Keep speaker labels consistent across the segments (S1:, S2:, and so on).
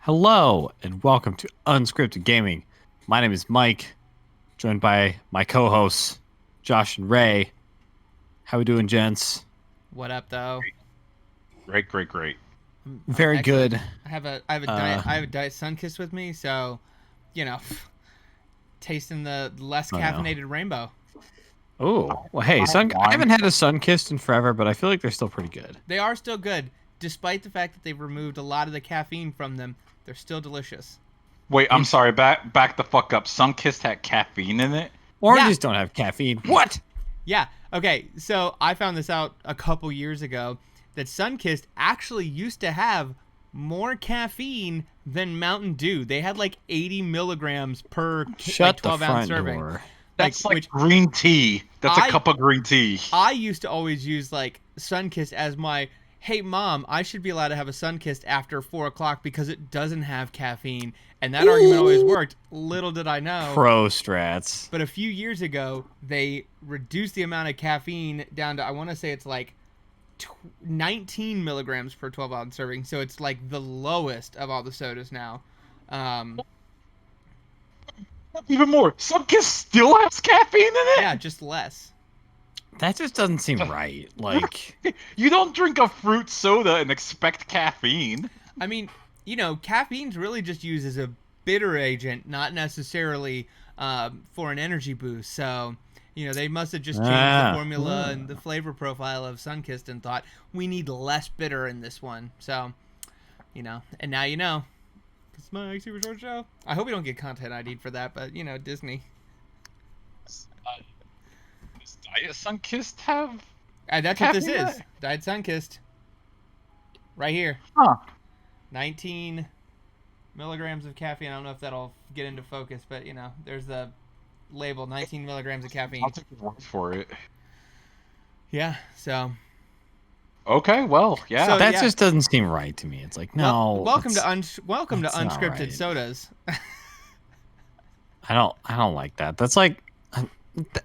S1: Hello, and welcome to Unscripted Gaming. My name is Mike, joined by my co-hosts, Josh and Ray. How we doing, gents?
S2: What up, though?
S3: Great.
S1: Very
S2: Excellent.
S1: good.
S2: I have a diet Sunkist with me, so tasting the less caffeinated rainbow.
S1: Oh, well, hey, I haven't had a Sunkist in forever, but I feel like they're still pretty good.
S2: They are still good, despite the fact that they've removed a lot of the caffeine from them. They're still delicious.
S3: Wait, I'm sorry. Back the fuck up. Sunkist had caffeine in it.
S1: Oranges don't have caffeine. What?
S2: Yeah. Okay. So I found this out a couple years ago that Sunkist actually used to have more caffeine than Mountain Dew. They had like 80 milligrams per
S1: Shut the
S2: 12-ounce
S1: front
S2: serving.
S1: door.
S3: That's like green tea. That's a cup of green tea.
S2: I used to always use like Sunkist as my, hey mom, I should be allowed to have a Sunkist after 4 o'clock because it doesn't have caffeine. And that argument always worked. Little did I know.
S1: Pro strats.
S2: But a few years ago, they reduced the amount of caffeine down to, I want to say it's like 19 milligrams per 12-ounce serving. So it's like the lowest of all the sodas now.
S3: Even more. Sunkist still has caffeine in it?
S2: Yeah, just less.
S1: That just doesn't seem right. Like,
S3: you don't drink a fruit soda and expect caffeine.
S2: I mean, caffeine's really just used as a bitter agent, not necessarily for an energy boost. So, they must have just changed the formula and the flavor profile of Sunkist and thought, we need less bitter in this one. So, and now you know. It's my super short show. I hope we don't get content ID'd for that, but, Disney.
S3: Does Diet Sunkist have
S2: that's what this is. Diet Sunkist. Right here.
S3: Huh.
S2: 19 milligrams of caffeine. I don't know if that'll get into focus, but there's the label, 19 milligrams of caffeine.
S3: I'll take your word for it.
S2: Yeah, so.
S3: Okay, well, yeah.
S2: So,
S1: that just doesn't seem right to me. It's like, no.
S2: Welcome to unscripted
S1: right.
S2: sodas.
S1: I don't like that. That's like,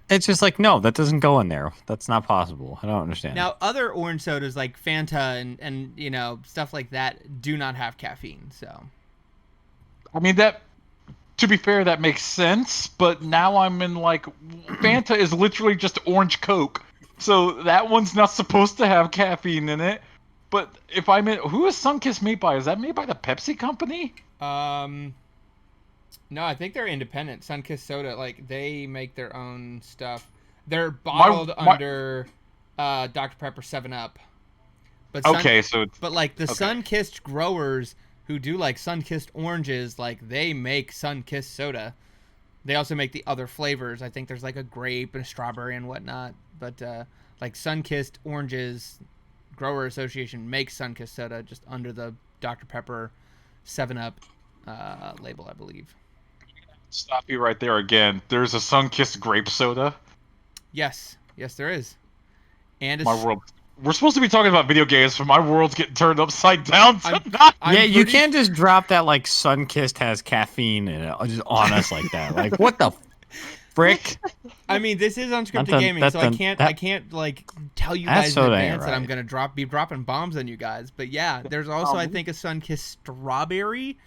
S1: it's just like, no, that doesn't go in there. That's not possible. I don't understand.
S2: Now, other orange sodas like Fanta and stuff like that do not have caffeine. So,
S3: I mean, to be fair, that makes sense. But now I'm in like, Fanta is literally just orange Coke, so that one's not supposed to have caffeine in it. But if I'm in, who is Sunkist made by? Is that made by the Pepsi company?
S2: No, I think they're independent. Sunkist Soda, like, they make their own stuff. They're bottled under Dr. Pepper 7-Up. But like the Sunkist growers who do like Sunkist oranges, like they make Sunkist soda. They also make the other flavors. I think there's like a grape and a strawberry and whatnot. But like Sunkist oranges Grower Association makes Sunkist soda just under the Dr. Pepper 7-Up label, I believe.
S3: Stop you right there again. There's a Sunkist grape soda.
S2: Yes, there is. And
S3: my world. We're supposed to be talking about video games, but my world's getting turned upside down tonight.
S1: You can't just drop that like Sunkist has caffeine in it just on us like that. Like, what the frick?
S2: I mean, this is unscripted gaming, so I can't like tell you guys in advance that I'm gonna be dropping bombs on you guys. But yeah, there's also I think a Sunkist strawberry.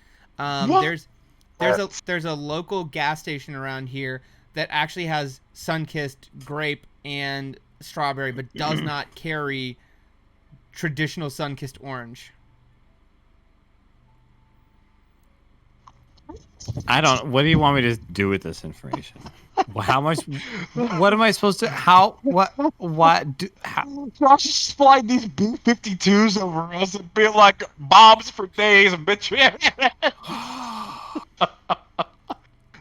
S2: There's a local gas station around here that actually has Sunkist grape and strawberry, but does not carry traditional Sunkist orange.
S1: What do you want me to do with this information? How much? What am I supposed to? How? What? How?
S3: Josh just flying these B-52s over us and be like bombs for days, bitch.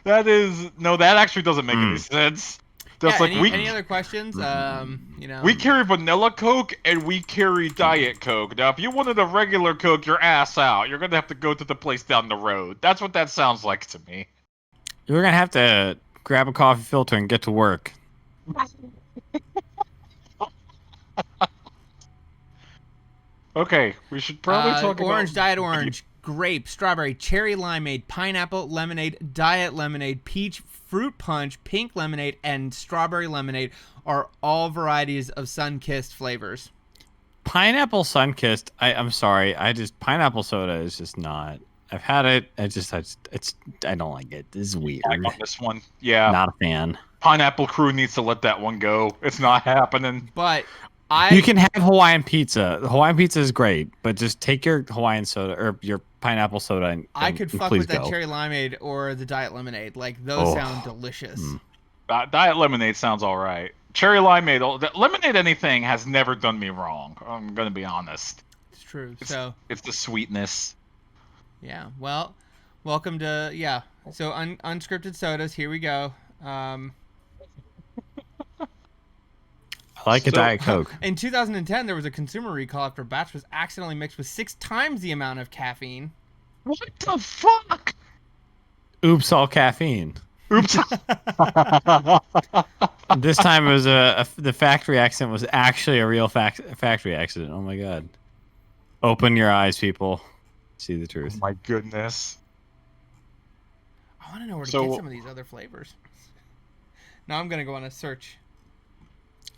S3: That actually doesn't make any sense. That's
S2: any other questions?
S3: We carry vanilla Coke and we carry Diet Coke. Now, if you wanted a regular Coke, your ass out. You're gonna have to go to the place down the road. That's what that sounds like to me.
S1: You're gonna have to grab a coffee filter and get to work.
S3: Okay, we should probably talk about
S2: orange, Diet Orange, grape, strawberry, cherry limeade, pineapple lemonade, diet lemonade, peach, fruit punch, pink lemonade, and strawberry lemonade are all varieties of Sunkist flavors.
S1: Pineapple Sunkist, I'm sorry, pineapple soda is just not I've had it. I don't like it. This is weird.
S3: On this one, yeah,
S1: not a fan.
S3: Pineapple Crew needs to let that one go. It's not happening.
S2: But
S1: you can have Hawaiian pizza. The Hawaiian pizza is great, but just take your Hawaiian soda or your pineapple soda. And
S2: I could fuck
S1: with
S2: that cherry limeade or the diet lemonade. Like those sound delicious.
S3: Diet lemonade sounds all right. Cherry limeade, lemonade anything has never done me wrong. I'm gonna be honest.
S2: It's true.
S3: It's the sweetness.
S2: Yeah. Well, welcome to So unscripted sodas. Here we go.
S1: I like a Diet Coke.
S2: In 2010, there was a consumer recall after a batch was accidentally mixed with 6 times the amount of caffeine.
S3: What the fuck?
S1: Oops, all caffeine.
S3: Oops.
S1: This time it was the factory accident was actually a real factory accident. Oh my god. Open your eyes, people. See the truth.
S3: Oh my goodness.
S2: I want to know where to get some of these other flavors. Now I'm going to go on a search.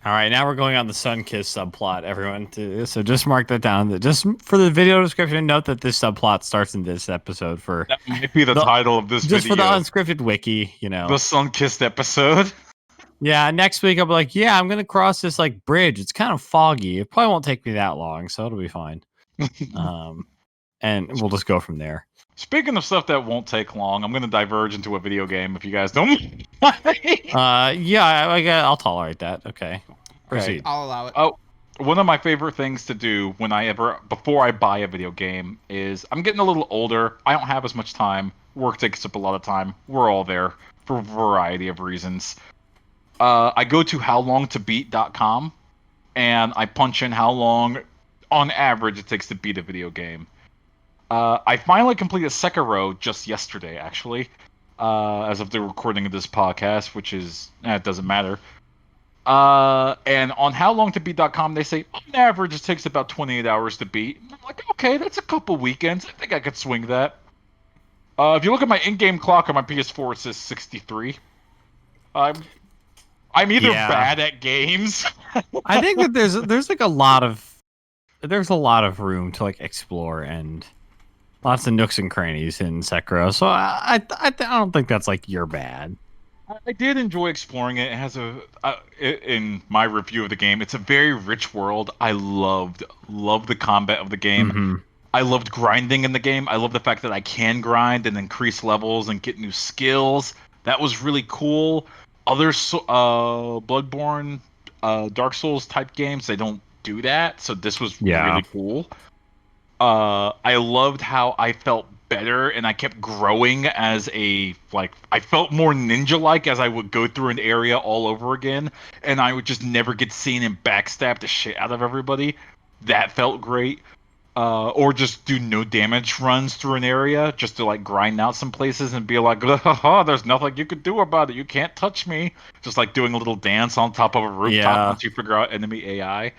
S1: All right, now we're going on the Sunkist subplot, everyone. So just mark that down. Just for the video description, note that this subplot starts in this episode.
S3: That might be the title of this
S1: just
S3: video.
S1: Just for the unscripted wiki,
S3: The Sunkist episode.
S1: Yeah, next week I'll be like, yeah, I'm going to cross this like bridge. It's kind of foggy. It probably won't take me that long, so it'll be fine. And we'll just go from there.
S3: Speaking of stuff that won't take long, I'm going to diverge into a video game if you guys don't.
S1: Yeah, I'll tolerate that. Okay. Proceed.
S2: I'll allow it.
S3: Oh, one of my favorite things to do before I buy a video game is I'm getting a little older. I don't have as much time. Work takes up a lot of time. We're all there for a variety of reasons. I go to howlongtobeat.com and I punch in how long on average it takes to beat a video game. I finally completed Sekiro just yesterday, actually, as of the recording of this podcast, which is, it doesn't matter. And on howlongtobeat.com, they say, on average, it takes about 28 hours to beat. And I'm like, okay, that's a couple weekends. I think I could swing that. If you look at my in-game clock on my PS4, it says 63. I'm either bad at games.
S1: I think that there's like a lot of room to like explore and lots of nooks and crannies in Sekiro. So I don't think that's like you're bad.
S3: I did enjoy exploring it. It has in my review of the game, it's a very rich world. I loved the combat of the game.
S1: Mm-hmm.
S3: I loved grinding in the game. I love the fact that I can grind and increase levels and get new skills. That was really cool. Other Bloodborne, Dark Souls type games, they don't do that. So this was really cool. I loved how I felt better and I kept growing as I felt more ninja-like as I would go through an area all over again, and I would just never get seen and backstab the shit out of everybody. That felt great. Or just do no damage runs through an area just to like grind out some places and be like, there's nothing you could do about it. You can't touch me. Just like doing a little dance on top of a rooftop once you figure out enemy AI.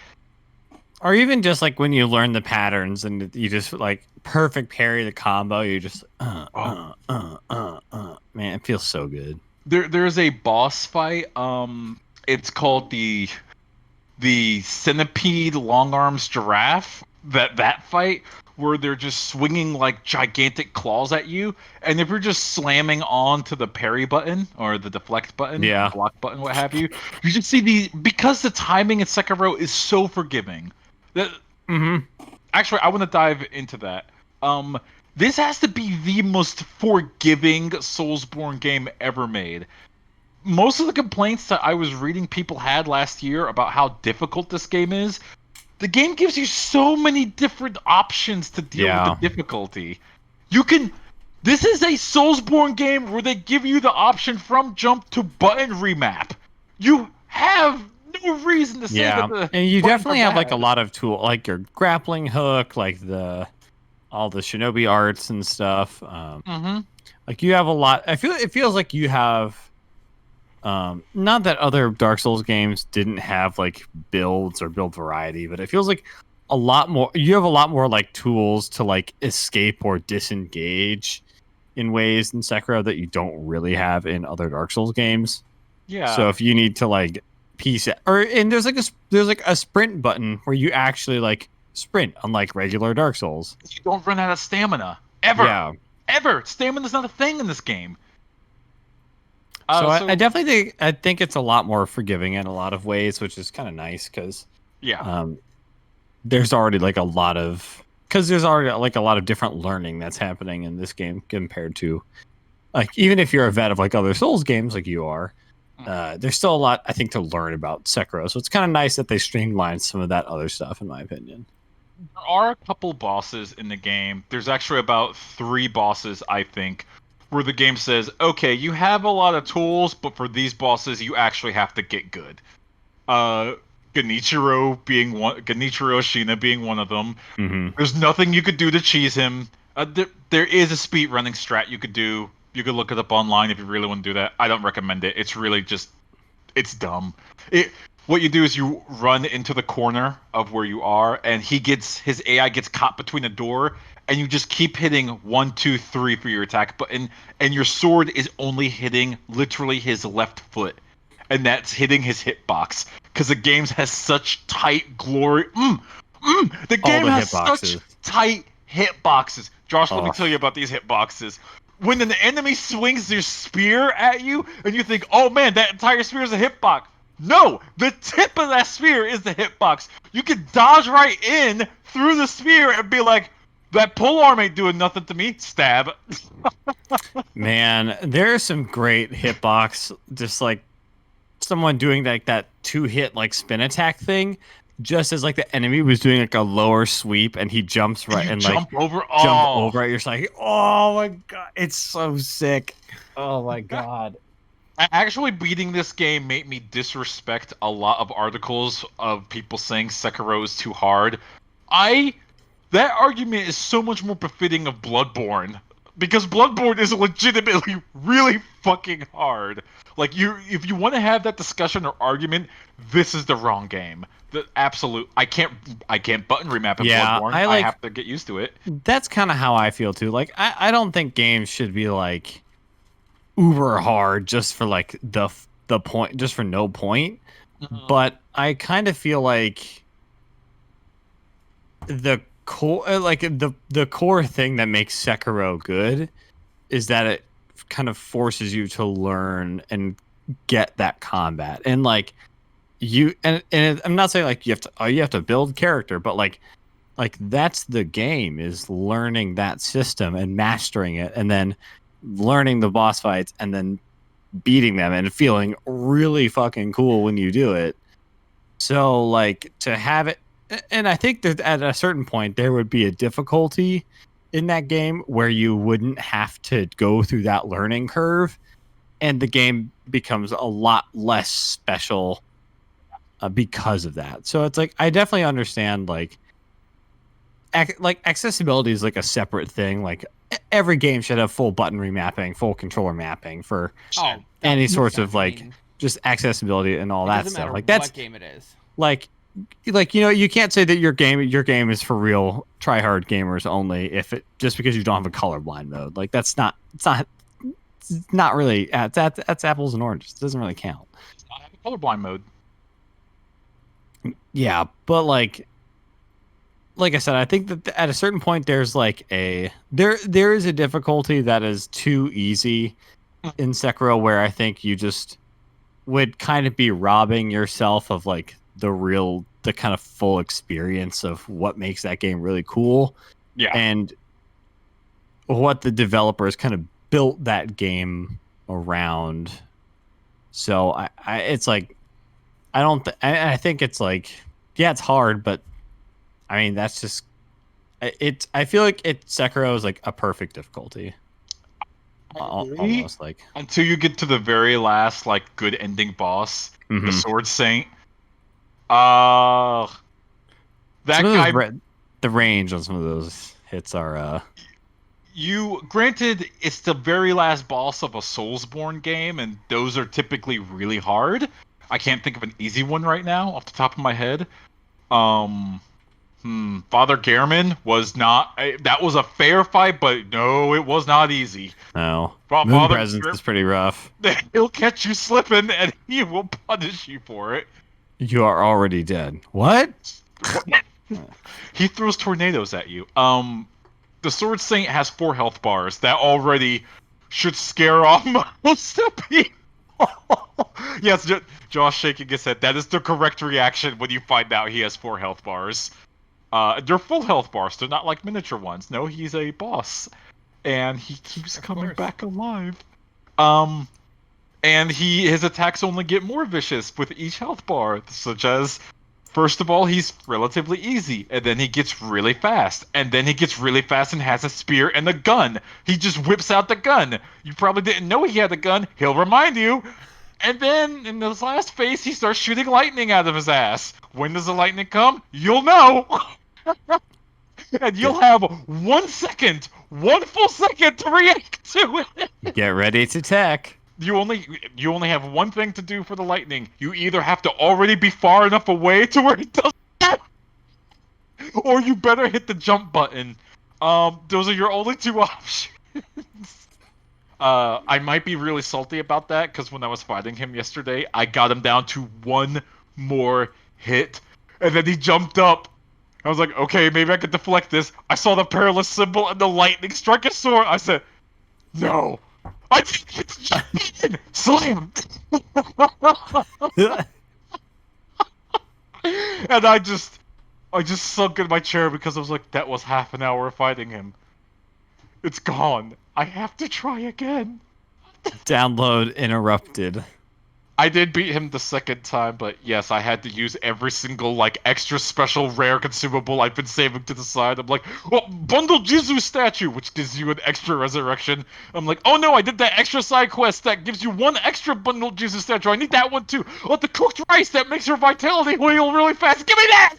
S1: Or even just like when you learn the patterns and you just like perfect parry the combo, you just man, it feels so good.
S3: There's a boss fight. It's called the Centipede Long Arms Giraffe. That fight where they're just swinging like gigantic claws at you, and if you're just slamming on to the parry button or the deflect button, block button, what have you, you just see because the timing in Sekiro is so forgiving. Actually, I want to dive into that. This has to be the most forgiving Soulsborne game ever made. Most of the complaints that I was reading people had last year about how difficult this game is, the game gives you so many different options to deal with the difficulty. This is a Soulsborne game where they give you the option from jump to button remap. You have no reason to say that.
S1: And you definitely have like a lot of tool, like your grappling hook, like all the shinobi arts and stuff. Like you have a lot. It feels like you have. Not that other Dark Souls games didn't have like builds or build variety, but it feels like a lot more. You have a lot more like tools to like escape or disengage in ways in Sekiro that you don't really have in other Dark Souls games.
S3: Yeah.
S1: So if you need to like piece it, there's like a sprint button where you actually like sprint, unlike regular Dark Souls.
S3: You don't run out of stamina. Ever.
S1: Yeah.
S3: Ever. Stamina's not a thing in this game.
S1: I definitely think it's a lot more forgiving in a lot of ways, which is kind of nice because there's already like a lot of different learning that's happening in this game compared to like even if you're a vet of like other Souls games like you are, there's still a lot I think to learn about Sekiro. So it's kind of nice that they streamlined some of that other stuff in my opinion.
S3: There are a couple bosses in the game. There's actually about 3 bosses, I think, where the game says, okay, you have a lot of tools, but for these bosses, you actually have to get good. Genichiro Shina being one of them.
S1: Mm-hmm.
S3: There's nothing you could do to cheese him. There is a speed running strat you could do. You could look it up online if you really want to do that. I don't recommend it. It's really just, it's dumb. What you do is you run into the corner of where you are, and his AI gets caught between a door, and you just keep hitting 1, 2, 3 for your attack button, and your sword is only hitting literally his left foot, and that's hitting his hitbox because the game has such tight glory. The game has such tight hitboxes. Josh, let me tell you about these hitboxes. When an enemy swings their spear at you, and you think, "Oh man, that entire spear is a hitbox." No, the tip of that spear is the hitbox. You can dodge right in through the spear and be like, that polearm ain't doing nothing to me. Stab.
S1: Man, there's some great hitbox. Just like someone doing like that 2-hit like spin attack thing, just as like the enemy was doing like a lower sweep and he jumps right and
S3: jump
S1: like
S3: over.
S1: Jump over it. You're just like, oh my god, it's so sick. Oh my god.
S3: Actually, beating this game made me disrespect a lot of articles of people saying Sekiro is too hard. That argument is so much more befitting of Bloodborne, because Bloodborne is legitimately really fucking hard. Like if you want to have that discussion or argument, this is the wrong game. The absolute, I can't button remap in Bloodborne. I have to get used to it.
S1: That's kind of how I feel too. Like I don't think games should be like uber hard just for like the point, just for no point. But I kind of feel like the core, like the core thing that makes Sekiro good is that it kind of forces you to learn and get that combat. And like I'm not saying like you have to build character, but like that's the game, is learning that system and mastering it, and then learning the boss fights and then beating them and feeling really fucking cool when you do it. So like to have it, and I think that at a certain point there would be a difficulty in that game where you wouldn't have to go through that learning curve, and the game becomes a lot less special because of that. So it's like I definitely understand like accessibility is like a separate thing. Like every game should have full button remapping, full controller mapping for any sorts of like just accessibility and all that stuff. Like that's
S2: what game it is.
S1: Like you know, you can't say that your game is for real try-hard gamers only if it just because you don't have a colorblind mode. Like that's not really that's apples and oranges. It doesn't really count.
S3: It's not have a colorblind mode.
S1: Yeah, but like I said, I think that at a certain point there's like there is a difficulty that is too easy in Sekiro, where I think you just would kind of be robbing yourself of like the kind of full experience of what makes that game really cool.
S3: Yeah. And
S1: what the developers kind of built that game around. So it's like I think it's like, yeah, it's hard, but I mean, that's just it. I feel like Sekiro is like a perfect difficulty. Almost like
S3: until you get to the very last like good ending boss, the Sword Saint. That guy.
S1: The range on some of those hits are.
S3: Granted, it's the very last boss of a Soulsborne game, and those are typically really hard. I can't think of an easy one right now off the top of my head. Father Gehrman was not. That was a fair fight, but no, it was not easy.
S1: No, Moon Presence is pretty rough.
S3: He'll catch you slipping, and he will punish you for it.
S1: You are already dead. What?
S3: He throws tornadoes at you. the Sword Saint has 4 health bars. That already should scare off most people. Yes, Josh shaking his head. That is the correct reaction when you find out he has 4 health bars. They're full health bars. They're not like miniature ones. No, he's a boss, and he keeps coming back alive. And his attacks only get more vicious with each health bar, such as, first of all, he's relatively easy, and then he gets really fast, and then he gets really fast and has a spear and a gun. He just whips out the gun. You probably didn't know he had a gun. He'll remind you. And then, in this last phase, he starts shooting lightning out of his ass. When does the lightning come? You'll know! And you'll have 1 second, 1 full second to react to it!
S1: Get ready to attack.
S3: You only have one thing to do for the lightning. You either have to already be far enough away to where it does that, or you better hit the jump button. Those are your only 2 options. I might be really salty about that, because when I was fighting him yesterday, I got him down to 1 more hit, and then he jumped up. I was like, okay, maybe I could deflect this. I saw the perilous symbol and the lightning strike his sword. I said, no. I think it's just in. Slam! And I just sunk in my chair because I was like, that was half an hour of fighting him. It's gone. I have to try again.
S1: Download interrupted.
S3: I did beat him the second time, but yes, I had to use every single, like, extra special rare consumable I've been saving to the side. I'm like, well, bundle Jesus statue, which gives you an extra resurrection. I'm like, oh no, I did that extra side quest that gives you 1 extra bundle Jesus statue. I need that one too. Oh, the cooked rice that makes your vitality wheel really fast. Give me that!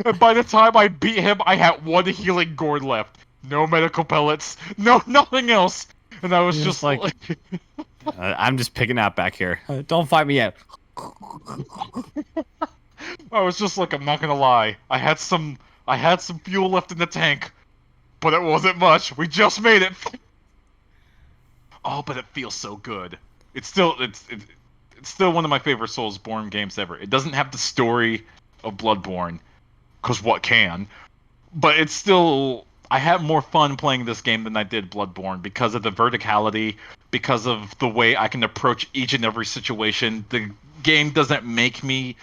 S3: And by the time I beat him, I had 1 healing gourd left. No medical pellets. No, nothing else. And I was just like...
S1: I'm just picking out back here. Don't fight me yet.
S3: I was just like, I'm not gonna lie. I had some fuel left in the tank, but it wasn't much. We just made it. Oh, but it feels so good. It's still one of my favorite Soulsborne games ever. It doesn't have the story of Bloodborne, cause what can? But it's still. I had more fun playing this game than I did Bloodborne because of the verticality, because of the way I can approach each and every situation. The game doesn't it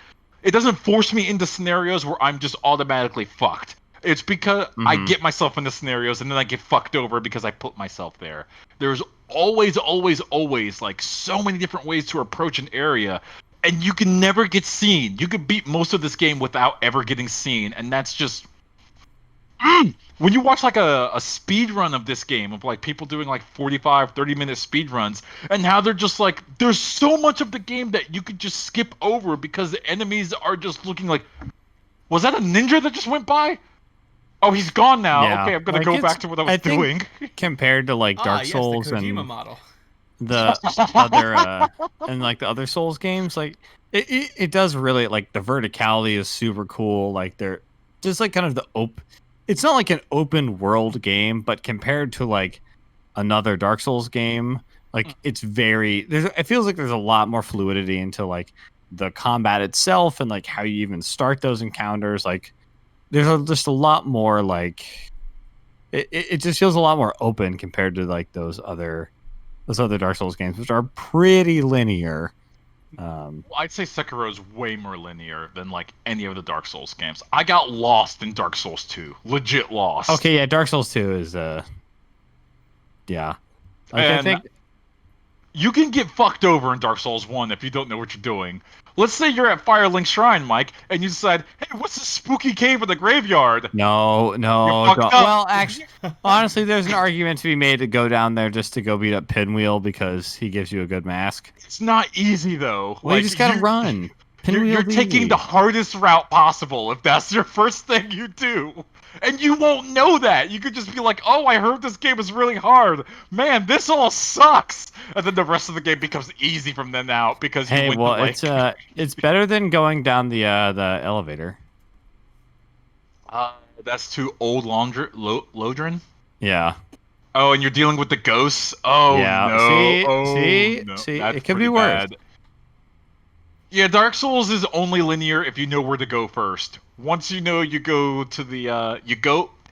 S3: doesn't force me into scenarios where I'm just automatically fucked. It's because I get myself into scenarios and then I get fucked over because I put myself there. There's always, like, so many different ways to approach an area, and you can never get seen. You could beat most of this game without ever getting seen, and that's just... When you watch like a speed run of this game, of like people doing like 45, 30-minute speed runs, and how they're just like, there's so much of the game that you could just skip over because the enemies are just looking like, was that a ninja that just went by? Oh, he's gone now. Yeah. Okay, I'm gonna go back to what I was doing.
S1: Compared to like Dark Souls
S2: the Kojima
S1: and
S2: model.
S1: The other and like the other Souls games, like it does really, like, the verticality is super cool. Like they're just like kind of the it's not like an open world game, but compared to like another Dark Souls game, like it's it feels like there's a lot more fluidity into like the combat itself and like how you even start those encounters. Like there's just a lot more, like it just feels a lot more open compared to like those other Dark Souls games, which are pretty linear.
S3: I'd say Sekiro is way more linear than like any of the Dark Souls games. I got lost in Dark Souls 2. Legit lost.
S1: Okay, yeah, Dark Souls 2 is yeah. Like, I think
S3: you can get fucked over in Dark Souls 1 if you don't know what you're doing. Let's say you're at Firelink Shrine, Mike, and you decide, hey, what's this spooky cave in the graveyard?
S1: No. Well, actually, honestly, there's an argument to be made to go down there just to go beat up Pinwheel because he gives you a good mask.
S3: It's not easy, though.
S1: Well, like, you just gotta run.
S3: You're taking the hardest route possible if that's your first thing you do. And you won't know that. You could just be like, oh, I heard this game is really hard. Man, this all sucks. And then the rest of the game becomes easy from then out because you win the lake.
S1: It's better than going down the elevator.
S3: That's too old Lodrin?
S1: Yeah.
S3: Oh, and you're dealing with the ghosts? Oh,
S1: yeah.
S3: no.
S1: See, it could be worse.
S3: Bad. Yeah, Dark Souls is only linear if you know where to go first. Once you know you go to the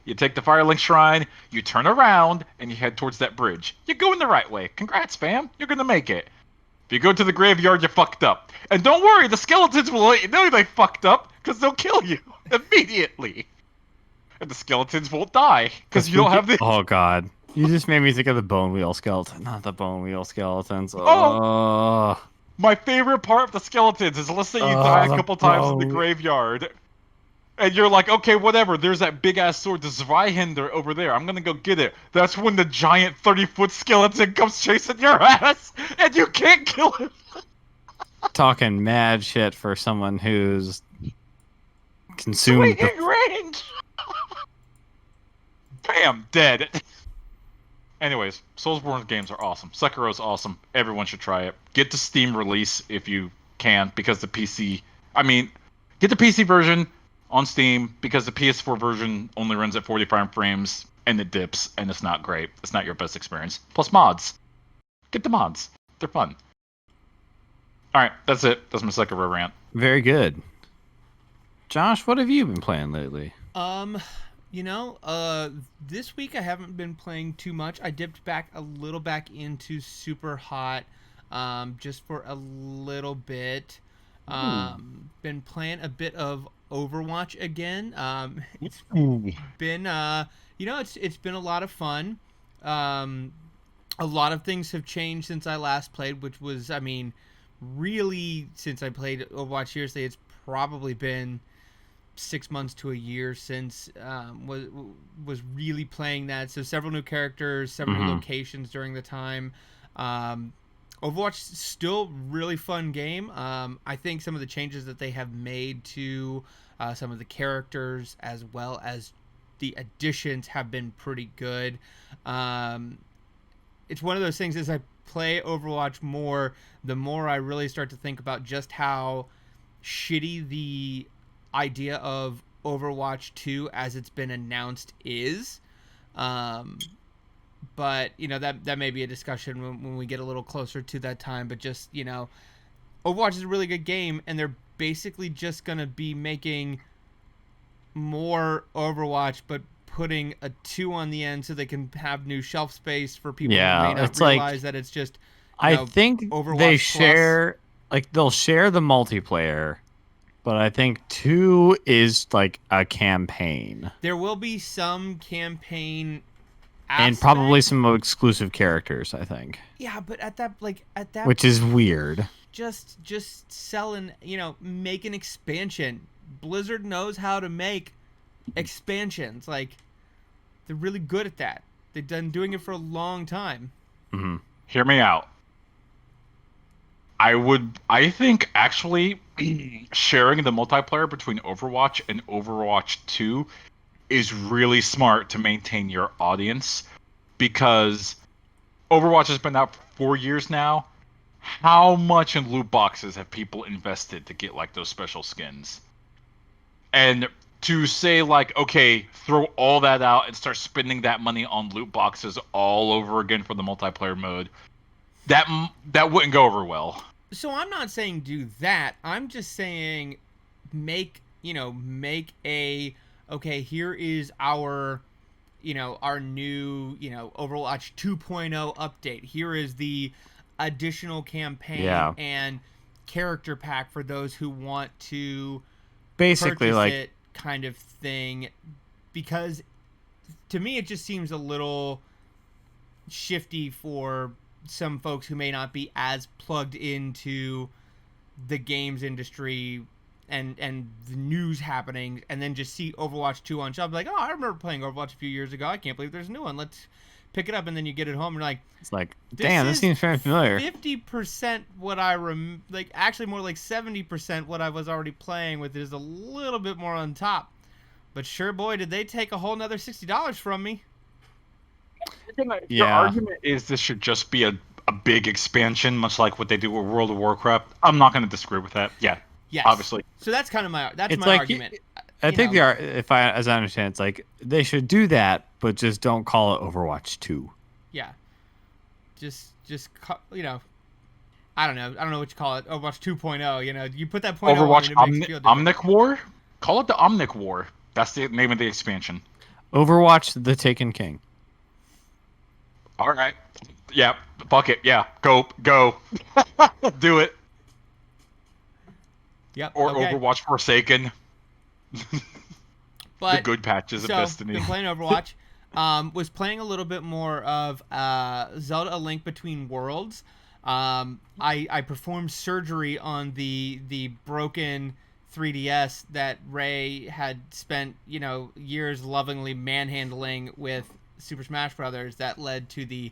S3: You take the Firelink Shrine, you turn around, and you head towards that bridge. You're going the right way. Congrats, fam. You're going to make it. If you go to the graveyard, you fucked up. And don't worry, the skeletons will let you know they fucked up, because they'll kill you immediately. And the skeletons won't die, because you don't have the...
S1: Oh, God. You just made me think of the bone wheel skeleton, not the bone wheel skeletons.
S3: Oh! My favorite part of the skeletons is, let's say you die a couple times in the graveyard, and you're like, okay, whatever, there's that big-ass sword, the Zweihander over there, I'm gonna go get it. That's when the giant 30-foot skeleton comes chasing your ass, and you can't kill him.
S1: Talking mad shit for someone who's consumed...
S3: Swinging range! Bam! Dead. Anyways, Soulsborne games are awesome. Sekiro's awesome. Everyone should try it. Get the Steam release if you can, because the PC... get the PC version on Steam, because the PS4 version only runs at 45 frames, and it dips, and it's not great. It's not your best experience. Plus mods. Get the mods. They're fun. Alright, that's it. That's my Sekiro rant.
S1: Very good. Josh, what have you been playing lately?
S2: This week I haven't been playing too much. I dipped back a little back into Super Hot, just for a little bit. Been playing a bit of Overwatch again. It's been, it's been a lot of fun. A lot of things have changed since I last played, which was, really, since I played Overwatch seriously, it's probably been 6 months to a year since was really playing that. So several new characters, several new locations during the time. Overwatch still really fun game. I think some of the changes that they have made to some of the characters as well as the additions have been pretty good. It's one of those things, as I play Overwatch more, the more I really start to think about just how shitty the idea of Overwatch 2 as it's been announced is. But that may be a discussion when we get a little closer to that time. But just, Overwatch is a really good game, and they're basically just gonna be making more Overwatch but putting a 2 on the end so they can have new shelf space for people who may not realize that it's just
S1: I think
S2: Overwatch
S1: they
S2: Plus.
S1: share they'll share the multiplayer. But I think 2 is like a campaign.
S2: There will be some campaign
S1: and probably some exclusive characters, I think.
S2: Yeah, but at that
S1: which is weird.
S2: Just selling, make an expansion. Blizzard knows how to make expansions. Like, they're really good at that. They've been doing it for a long time.
S1: Mm-hmm.
S3: Hear me out. I think actually sharing the multiplayer between Overwatch and Overwatch 2 is really smart to maintain your audience, because Overwatch has been out for 4 years now. How much in loot boxes have people invested to get like those special skins? And to say like, okay, throw all that out and start spending that money on loot boxes all over again for the multiplayer mode, that wouldn't go over well.
S2: So I'm not saying do that. I'm just saying make a, okay, here is our new, Overwatch 2.0 update. Here is the additional campaign and character pack for those who want to
S1: basically
S2: purchase it, kind of thing. Because to me it just seems a little shifty for some folks who may not be as plugged into the games industry and the news happening, and then just see Overwatch 2 on shelf, like, oh, I remember playing Overwatch a few years ago. I can't believe there's a new one. Let's pick it up, and then you get it home, and you're like,
S1: it's like, damn, this seems very familiar.
S2: 50% what I actually more like 70% what I was already playing with is a little bit more on top. But sure, boy, did they take a whole nother $60 from me.
S3: Your argument is this should just be a big expansion, much like what they do with World of Warcraft. I'm not going to disagree with that. Yeah,
S2: yes.
S3: Obviously.
S2: So that's kind of my argument.
S1: I think as I understand, it's like they should do that, but just don't call it Overwatch 2.
S2: Yeah, just I don't know what you call it. Overwatch 2.0. You put that point
S3: Overwatch
S2: on it makes it feel different.
S3: Omnic War. Call it the Omnic War. That's the name of the expansion.
S1: Overwatch the Taken King.
S3: All right. Yeah. Fuck it. Yeah. Go. Do it.
S2: Yep.
S3: Or
S2: okay.
S3: Overwatch Forsaken.
S2: But,
S3: the good patches of Destiny.
S2: Been playing Overwatch. Was playing a little bit more of Zelda: A Link Between Worlds. I performed surgery on the broken 3DS that Ray had spent years lovingly manhandling with Super Smash Brothers. That led to the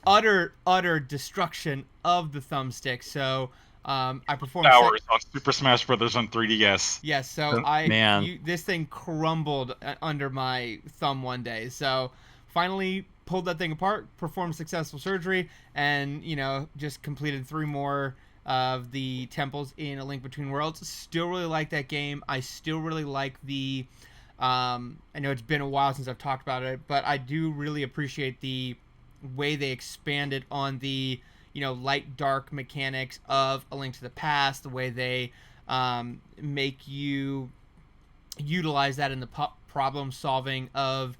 S2: utter destruction of the thumbstick. So I performed
S3: hours on Super Smash Brothers on 3DS.
S2: Yes, so this thing crumbled under my thumb one day. So finally pulled that thing apart, performed successful surgery, and just completed 3 more of the temples in A Link Between Worlds. Still really like that game. I still really like the I know it's been a while since I've talked about it, but I do really appreciate the way they expanded on the light dark mechanics of A Link to the Past, the way they make you utilize that in the problem solving of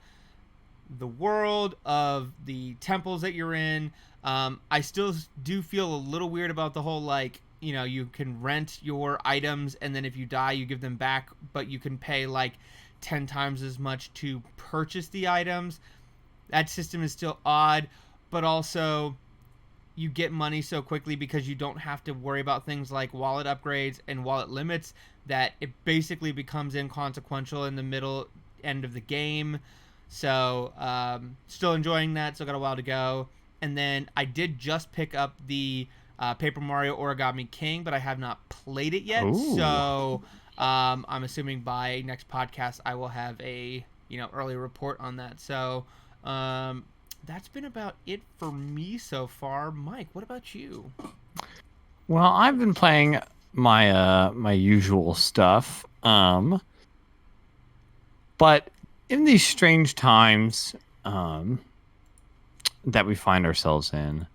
S2: the world, of the temples that you're in. I still do feel a little weird about the whole you can rent your items and then if you die you give them back, but you can pay 10 times as much to purchase the items. That system is still odd, but also you get money so quickly because you don't have to worry about things like wallet upgrades and wallet limits that it basically becomes inconsequential in the middle end of the game. So still enjoying that. Still got a while to go. And then I did just pick up the Paper Mario Origami King, but I have not played it yet. Ooh. So I'm assuming by next podcast I will have a early report on that. So that's been about it for me so far. Mike, what about you?
S1: Well, I've been playing my my usual stuff. But in these strange times that we find ourselves in,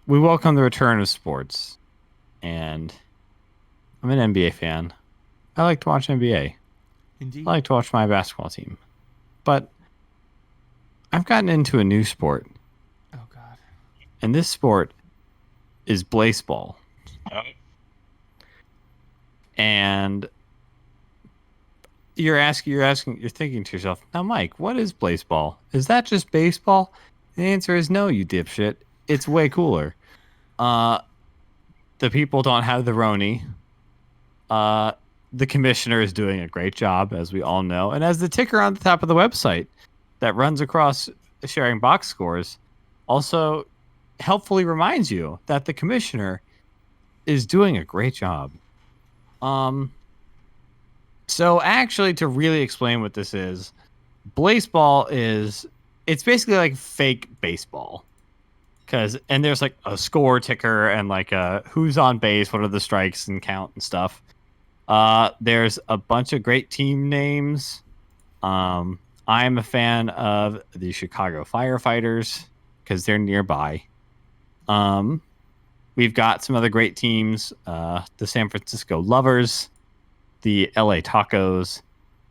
S1: we welcome the return of sports. And I'm an NBA fan. I like to watch NBA.
S2: Indeed.
S1: I like to watch my basketball team. But I've gotten into a new sport.
S2: Oh, God.
S1: And this sport is baseball. And you're thinking to yourself, now, Mike, what is baseball? Is that just baseball? The answer is no, you dipshit. It's way cooler. The people don't have the Roni. The commissioner is doing a great job, as we all know. And as the ticker on the top of the website that runs across sharing box scores also helpfully reminds you that the commissioner is doing a great job. So actually, to really explain what this is, baseball it's basically like fake baseball. And there's like a score ticker and like who's on base, what are the strikes and count and stuff. There's a bunch of great team names. I'm a fan of the Chicago Firefighters because they're nearby. We've got some other great teams, the San Francisco Lovers, the LA Tacos,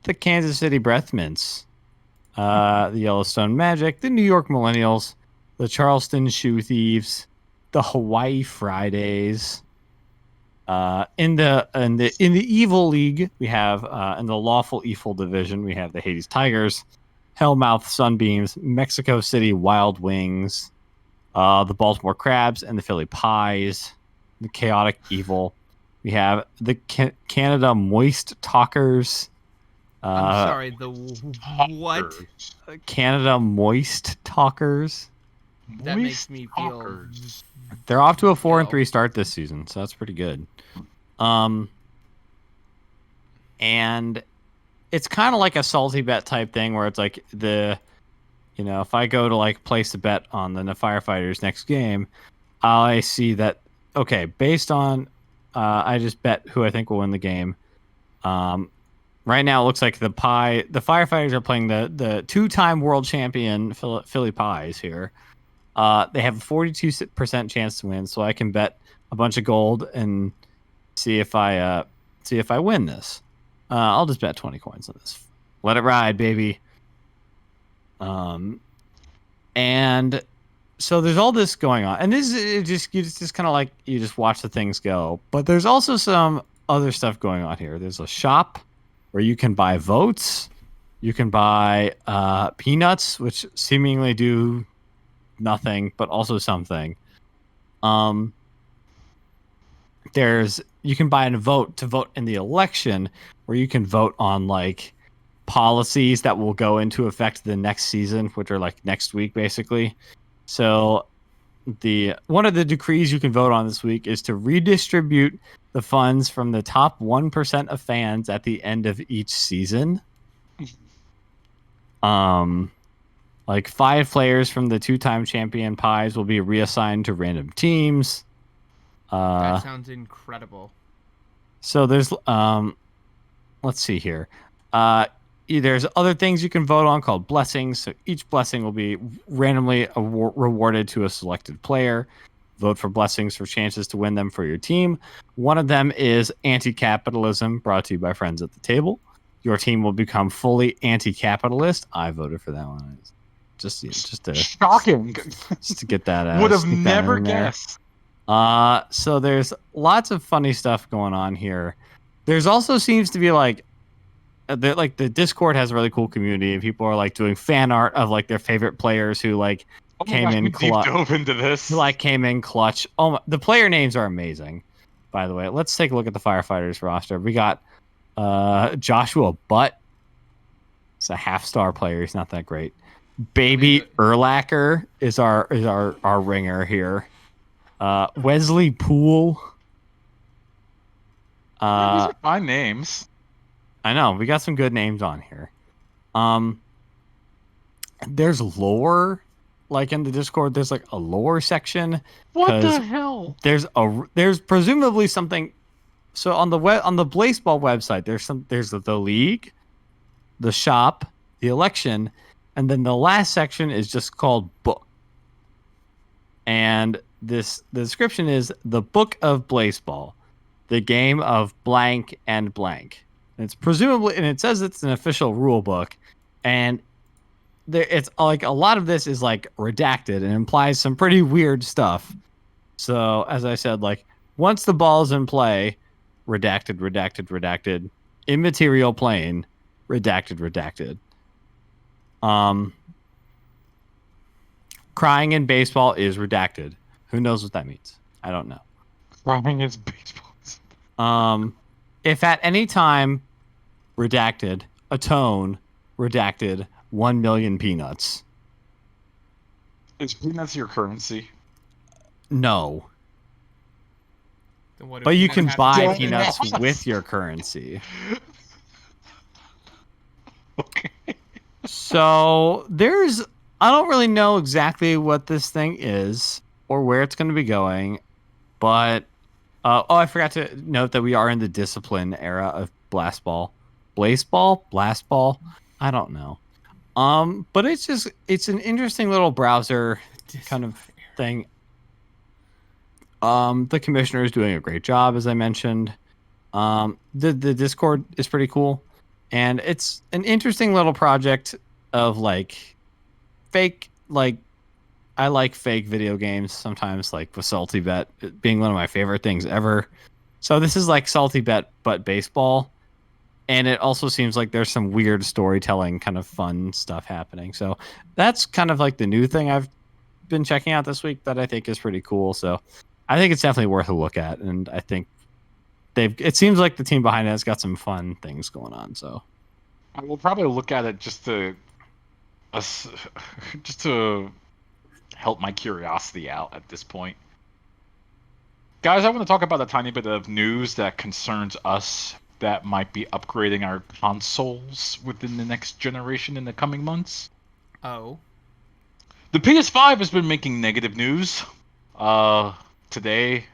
S1: the Kansas City Breath Mints, the Yellowstone Magic, the New York Millennials, the Charleston Shoe Thieves, the Hawaii Fridays. In the Evil League, we have in the Lawful Evil division, we have the Hades Tigers, Hellmouth Sunbeams, Mexico City Wild Wings, the Baltimore Crabs, and the Philly Pies, the Chaotic Evil. We have the Canada Moist Talkers.
S2: I'm sorry, the what?
S1: Canada Moist Talkers.
S2: That makes me feel.
S1: They're off to a 4-3 start this season, so that's pretty good. And it's kind of like a salty bet type thing where it's like if I go to like place a bet on the Firefighters next game, I see that based on I just bet who I think will win the game. Right now it looks like the Firefighters are playing the 2-time world champion Philly Pies here. They have a 42% chance to win, so I can bet a bunch of gold and see if I win this. I'll just bet 20 coins on this. Let it ride, baby. And so there's all this going on, and this is just kind of like you just watch the things go. But there's also some other stuff going on here. There's a shop where you can buy votes. You can buy peanuts, which seemingly do nothing, but also something. You can buy a vote to vote in the election, where you can vote on like policies that will go into effect the next season, which are like next week, basically. So one of the decrees you can vote on this week is to redistribute the funds from the top 1% of fans at the end of each season. Like 5 players from the 2-time champion Pies will be reassigned to random teams.
S2: That sounds incredible.
S1: So there's let's see here. There's other things you can vote on called blessings. So each blessing will be randomly rewarded to a selected player. Vote for blessings for chances to win them for your team. One of them is anti-capitalism, brought to you by friends at the table. Your team will become fully anti-capitalist. I voted for that one. Just to
S3: shocking.
S1: Just to get that.
S3: Would have never guessed.
S1: So there's lots of funny stuff going on here. There's also seems to be like the Discord has a really cool community, and people are like doing fan art of like their favorite players who like came in clutch.
S3: Dove into this.
S1: Who like came in clutch. Oh, the player names are amazing. By the way, let's take a look at the Firefighters roster. We got Joshua Butt. It's a half-star player. He's not that great. Baby Urlacher is our ringer here. Wesley Poole.
S3: These are fine names.
S1: I know, we got some good names on here. There's lore, like in the Discord. There's like a lore section.
S3: What the hell?
S1: There's presumably something. So on the Blaseball website, there's the league, the shop, the election, and then the last section is just called book. And the description is the Book of Blaseball, the game of blank and blank. And it's presumably, and it says it's an official rule book, and it's like a lot of this is like redacted and implies some pretty weird stuff. So as I said, like once the ball's in play, redacted, immaterial plane, redacted. Crying in baseball is redacted. Who knows what that means? I don't know.
S3: Crying is baseball.
S1: If at any time, redacted, atone, redacted, 1 million peanuts.
S3: Is peanuts your currency?
S1: No. But you can buy peanuts with your currency.
S3: Okay.
S1: So I don't really know exactly what this thing is or where it's going to be going, but I forgot to note that we are in the discipline era of Blastball. Blastball? I don't know. But it's an interesting little browser kind of thing. The commissioner is doing a great job, as I mentioned. The Discord is pretty cool, and it's an interesting little project of like fake, like I like fake video games sometimes, like with Salty Bet being one of my favorite things ever. So this is like Salty Bet but baseball, and it also seems like there's some weird storytelling, kind of fun stuff happening. So that's kind of like the new thing I've been checking out this week that I think is pretty cool. So I think it's definitely worth a look at, and I think it seems like the team behind it has got some fun things going on. So
S3: I will probably look at it just to help my curiosity out at this point. Guys, I want to talk about a tiny bit of news that concerns us that might be upgrading our consoles within the next generation in the coming months.
S2: Oh.
S3: The PS5 has been making negative news today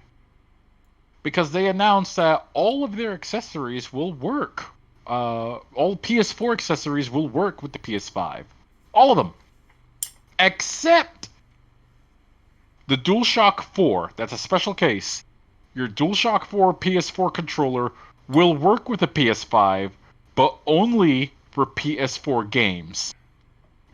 S3: because they announced that all of their accessories will work. All PS4 accessories will work with the PS5. All of them. Except the DualShock 4. That's a special case. Your DualShock 4 PS4 controller will work with a PS5, but only for PS4 games.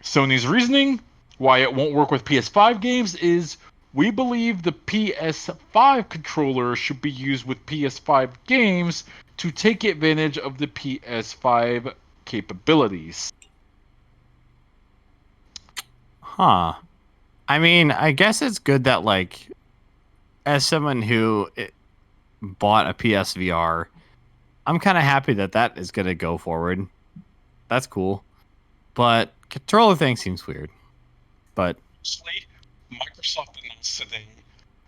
S3: Sony's reasoning why it won't work with PS5 games is we believe the PS5 controller should be used with PS5 games to take advantage of the PS5 capabilities.
S1: Huh. I mean, I guess it's good that, like, as someone who bought a PSVR, I'm kind of happy that that is going to go forward. That's cool. But controller thing seems weird. But
S3: Microsoft announced today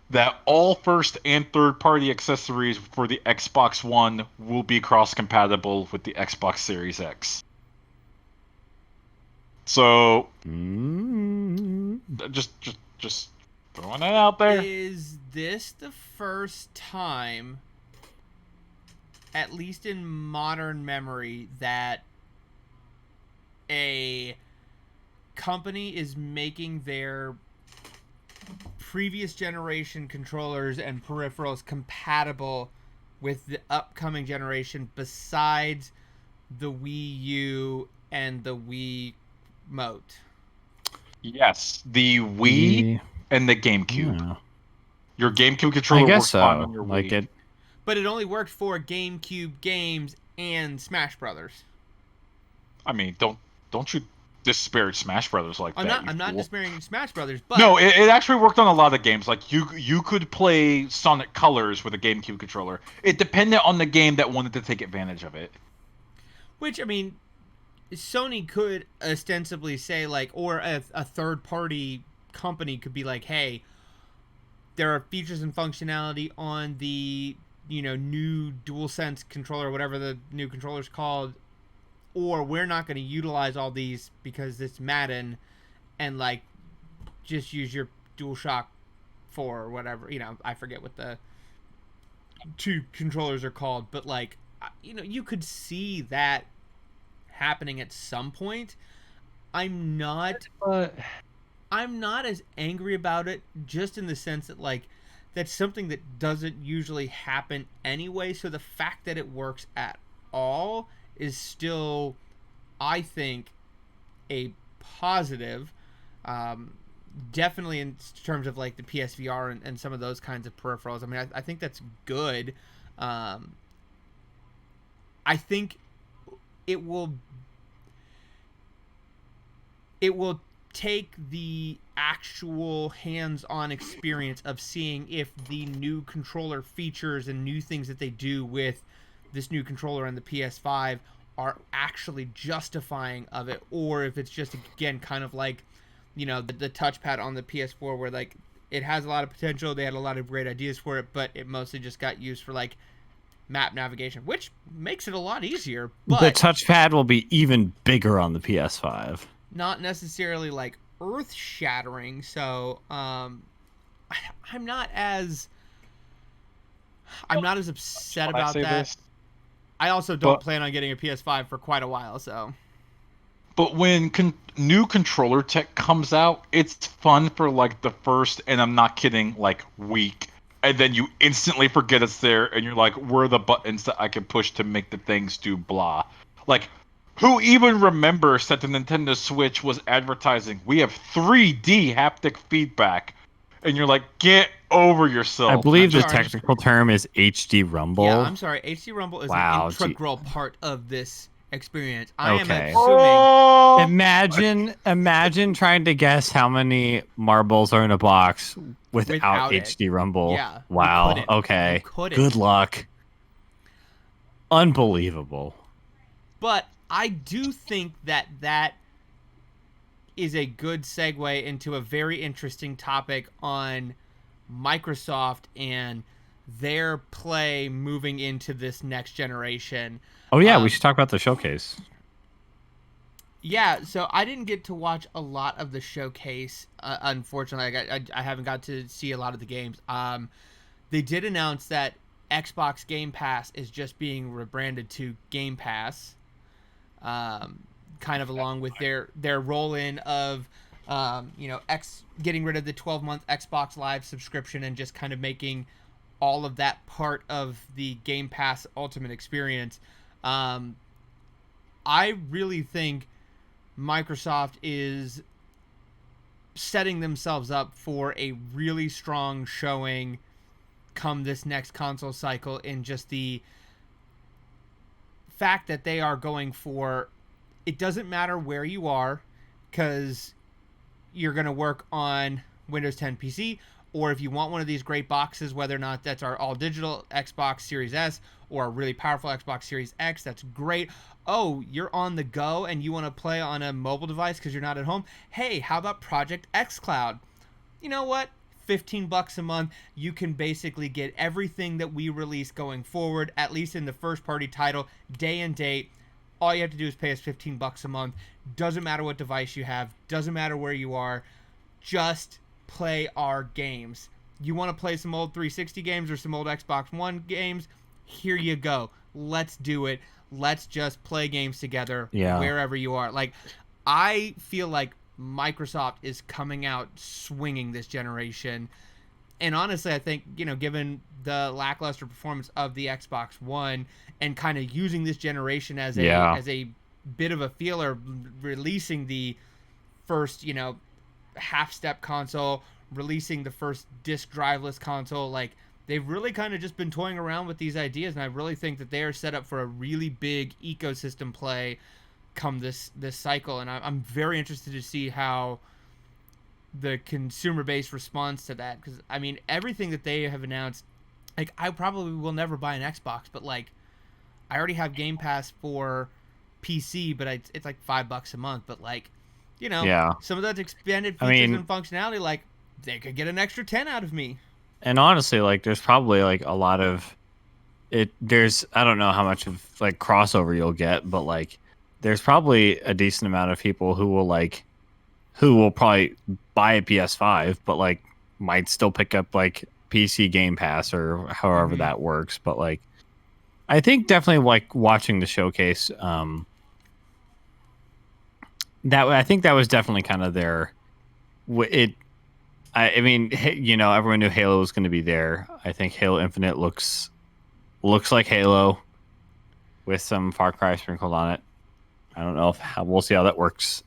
S3: that all first and third party accessories for the Xbox One will be cross compatible with the Xbox Series X. So just throwing that out there.
S2: Is this the first time, at least in modern memory, that a company is making their previous generation controllers and peripherals compatible with the upcoming generation besides the Wii U and the Wii Mote?
S3: Yes, the Wii and the GameCube.
S1: Yeah.
S3: Your GameCube controller works fine on your
S1: like
S3: Wii.
S1: it.
S2: But it only worked for GameCube games and Smash Brothers.
S3: I mean, don't you disparage Smash Brothers like that?
S2: I'm not disparaging Smash Brothers, but
S3: no, it actually worked on a lot of games. Like you could play Sonic Colors with a GameCube controller. It depended on the game that wanted to take advantage of it.
S2: Which, I mean, Sony could ostensibly say, like, or a third-party company could be like, hey, there are features and functionality on the, new DualSense controller, whatever the new controller's called, or we're not going to utilize all these because it's Madden, and, like, just use your DualShock 4 or whatever. I forget what the two controllers are called, but, like, you could see that happening at some point. I'm not as angry about it, just in the sense that, like, that's something that doesn't usually happen anyway, so the fact that it works at all is still, I think, a positive. Definitely in terms of, like, the PSVR and some of those kinds of peripherals. I mean, I think that's good. I think it will take the actual hands-on experience of seeing if the new controller features and new things that they do with this new controller and the PS5 are actually justifying of it, or if it's just, again, kind of like, the touchpad on the PS4 where, like, it has a lot of potential, they had a lot of great ideas for it, but it mostly just got used for, like, map navigation, which makes it a lot easier. But
S1: the touchpad will be even bigger on the PS5.
S2: Not necessarily, like, earth-shattering, so I'm not as upset about that. This? I also don't plan on getting a PS5 for quite a while, so.
S3: But when new controller tech comes out, it's fun for, like, the first, and I'm not kidding, like, week. And then you instantly forget it's there, and you're like, where are the buttons that I can push to make the things do blah? Like, who even remembers that the Nintendo Switch was advertising, we have 3D haptic feedback? And you're like, get over yourself.
S1: I believe the technical term is HD Rumble.
S2: Yeah, I'm sorry. HD Rumble is an integral part of this experience. I am assuming.
S1: Imagine trying to guess how many marbles are in a box without HD Rumble.
S2: Yeah.
S1: Wow. Okay. Good luck. Unbelievable.
S2: But I do think that is a good segue into a very interesting topic on Microsoft and their play moving into this next generation.
S1: Oh, yeah, we should talk about the showcase.
S2: Yeah, so I didn't get to watch a lot of the showcase, unfortunately. I haven't got to see a lot of the games. They did announce that Xbox Game Pass is just being rebranded to Game Pass, kind of along with their roll-in of, getting rid of the 12-month Xbox Live subscription and just kind of making all of that part of the Game Pass Ultimate experience. I really think Microsoft is setting themselves up for a really strong showing come this next console cycle, in just the fact that they are going for, it doesn't matter where you are, because you're going to work on Windows 10 PC, or if you want one of these great boxes, whether or not that's our all digital Xbox Series S or a really powerful Xbox Series X, that's great. Oh, you're on the go and you want to play on a mobile device because you're not at home? Hey, how about Project xCloud? You know what? $15 a month, you can basically get everything that we release going forward, at least in the first party title, day and date. All you have to do is pay us $15 a month. Doesn't matter what device you have, doesn't matter where you are, just play our games. You want to play some old 360 games or some old Xbox One games? Here you go. Let's do it. Let's just play games together wherever you are. Like, I feel like Microsoft is coming out swinging this generation. And honestly, I think, given the lackluster performance of the Xbox One and kind of using this generation as a bit of a feeler, releasing the first, half-step console, releasing the first disk driveless console, like, they've really kind of just been toying around with these ideas, and I really think that they are set up for a really big ecosystem play come this cycle, and I'm very interested to see how the consumer base responds to that, because I mean, everything that they have announced, like, I probably will never buy an Xbox, but like, I already have Game Pass for PC, but it's like $5 a month, but like, some of those expanded features and functionality, like, they could get an extra 10 out of me.
S1: And honestly, like, there's probably like a lot of it. There's, I don't know how much of like crossover you'll get, but like, there's probably a decent amount of people who will probably buy a PS5, but like might still pick up like PC Game Pass or however that works. But like, I think definitely like watching the showcase, I think that was definitely kind of their I mean, everyone knew Halo was going to be there. I think Halo Infinite looks like Halo with some Far Cry sprinkled on it. I don't know we'll see how that works.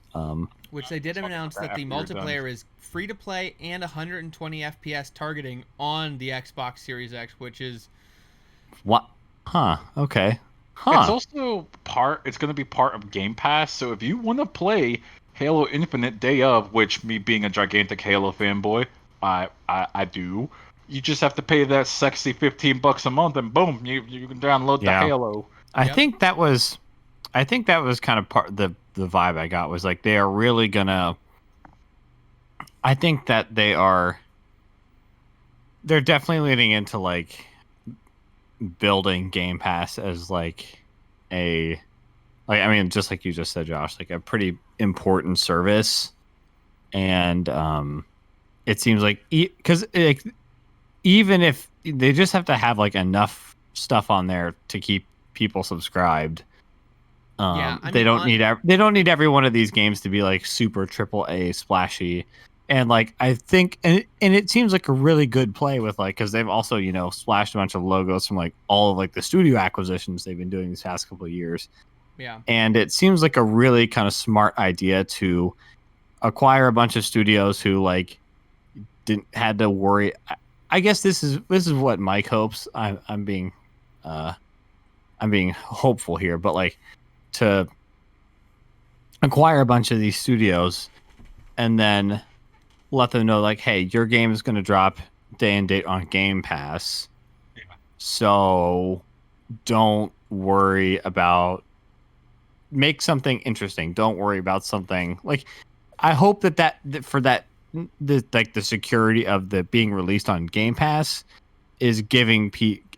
S2: Which they did announce that the multiplayer is free to play and 120 FPS targeting on the Xbox Series X, which is
S1: what? Huh? Okay. Huh.
S3: It's also it's going to be part of Game Pass. So if you want to play Halo Infinite day of, which, me being a gigantic Halo fanboy, I do. You just have to pay that sexy $15 a month, and boom, you can download the Halo.
S1: I think that was kind of part the vibe I got was like they are really gonna. I think that they're definitely leading into like building Game Pass as like just like you just said, Josh, like a pretty important service, and it seems like because even if they just have to have like enough stuff on there to keep people subscribed, they don't need every one of these games to be like super AAA splashy. And like I think, and it seems like a really good play with like, because they've also splashed a bunch of logos from like all of like the studio acquisitions they've been doing these past couple of years.
S2: Yeah.
S1: And it seems like a really kind of smart idea to acquire a bunch of studios who like had to worry. I guess this is what Mike hopes. I'm being hopeful here, but like to acquire a bunch of these studios and then let them know like, hey, your game is going to drop day and date on Game Pass. Yeah. So don't worry about make something interesting. Don't worry about something like I hope that the security of the being released on Game Pass is giving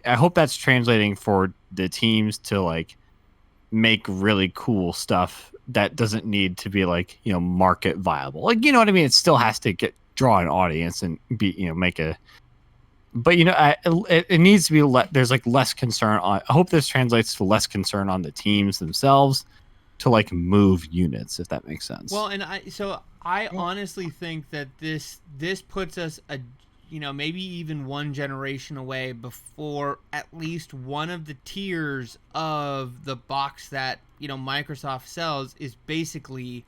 S1: I hope that's translating for the teams to like make really cool stuff that doesn't need to be like market viable. Like what I mean? It still has to draw an audience and be make a. But it needs to be there's like less concern on. I hope this translates to less concern on the teams themselves to like move units, if that makes sense.
S2: Well, and I honestly think that this puts us maybe even one generation away before at least one of the tiers of the box that, Microsoft sells is basically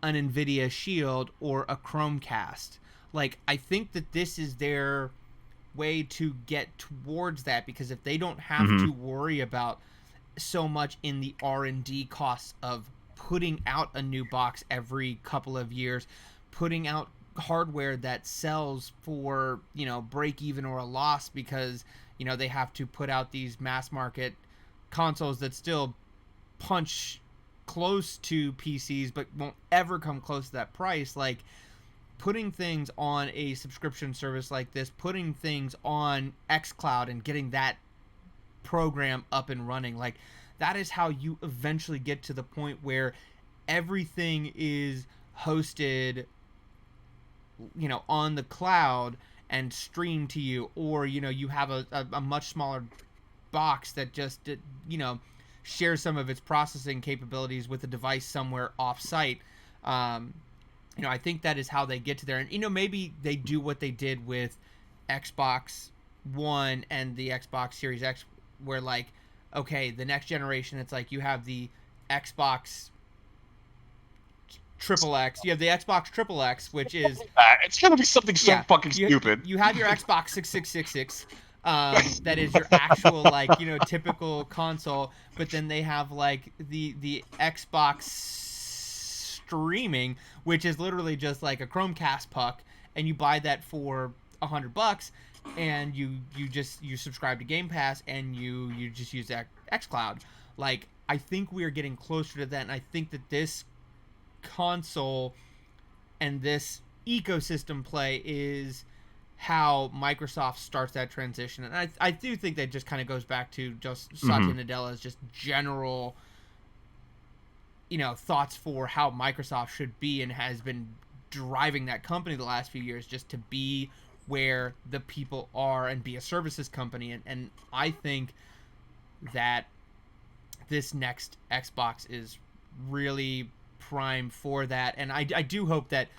S2: an NVIDIA Shield or a Chromecast. Like, I think that this is their way to get towards that, because if they don't have to worry about so much in the R&D costs of putting out a new box every couple of years, putting out hardware that sells for, break even or a loss because, they have to put out these mass market consoles that still punch close to PCs but won't ever come close to that price. Like, putting things on a subscription service like this, putting things on xCloud and getting that program up and running, like, that is how you eventually get to the point where everything is hosted, on the cloud and streamed to you, or, you have a much smaller box that just, shares some of its processing capabilities with a device somewhere off-site. I think that is how they get to there. And, maybe they do what they did with Xbox One and the Xbox Series X, where, like, okay, the next generation, it's like you have the Xbox XXX. You have the Xbox XXX, which is...
S3: It's going to be something so fucking stupid.
S2: You have your Xbox 6666. That is your actual, like, typical console, but then they have, like, the Xbox streaming, which is literally just like a Chromecast puck, and you buy that for $100, and you subscribe to Game Pass, and you just use xCloud. Like, I think we are getting closer to that, and I think that this console and this ecosystem play is how Microsoft starts that transition. And I do think that just kind of goes back to just Satya Nadella's just general, thoughts for how Microsoft should be, and has been driving that company the last few years just to be where the people are and be a services company. And I think that this next Xbox is really prime for that. And I do hope that,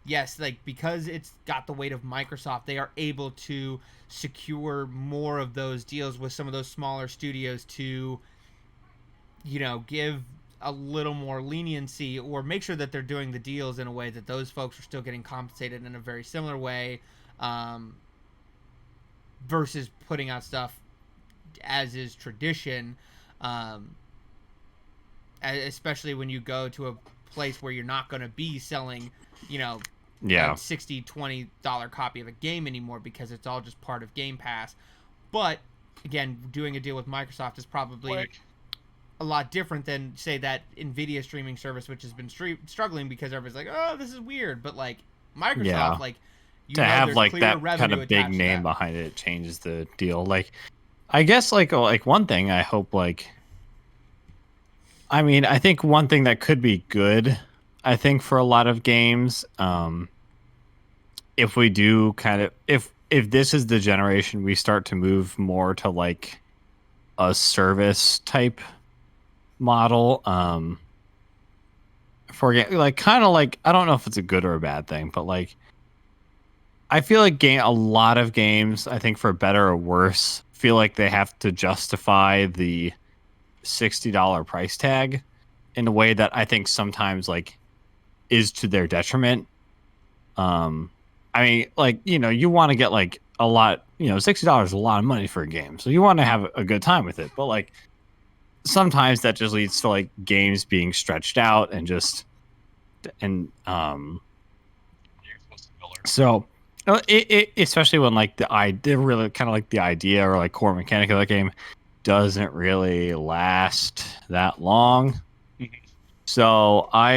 S2: yes, like, because it's got the weight of Microsoft, they are able to secure more of those deals with some of those smaller studios to, give a little more leniency, or make sure that they're doing the deals in a way that those folks are still getting compensated in a very similar way, versus putting out stuff as is tradition, especially when you go to a place where you're not going to be selling, a $60-$20 copy of a game anymore, because it's all just part of Game Pass. But again, doing a deal with Microsoft is probably a lot different than, say, that NVIDIA streaming service, which has been struggling because everybody's like, oh, this is weird. But, like, Microsoft, like,
S1: to have, like, that kind of big name behind it changes the deal. Like, I guess, like one thing I hope, like, I mean, I think one thing that could be good, I think, for a lot of games, if we do kind of, if this is the generation we start to move more to, like, a service type model, for, like, kind of like, I don't know if it's a good or a bad thing, but, like, I feel like a lot of games, I think, for better or worse, feel like they have to justify the $60 price tag in a way that I think sometimes, like, is to their detriment. I mean, like, you want to get, like, a lot, $60 is a lot of money for a game, so you want to have a good time with it, but, like, sometimes that just leads to, like, games being stretched out and just, and so it especially when, like, they're really kind of like the idea or, like, core mechanic of the game doesn't really last that long. So I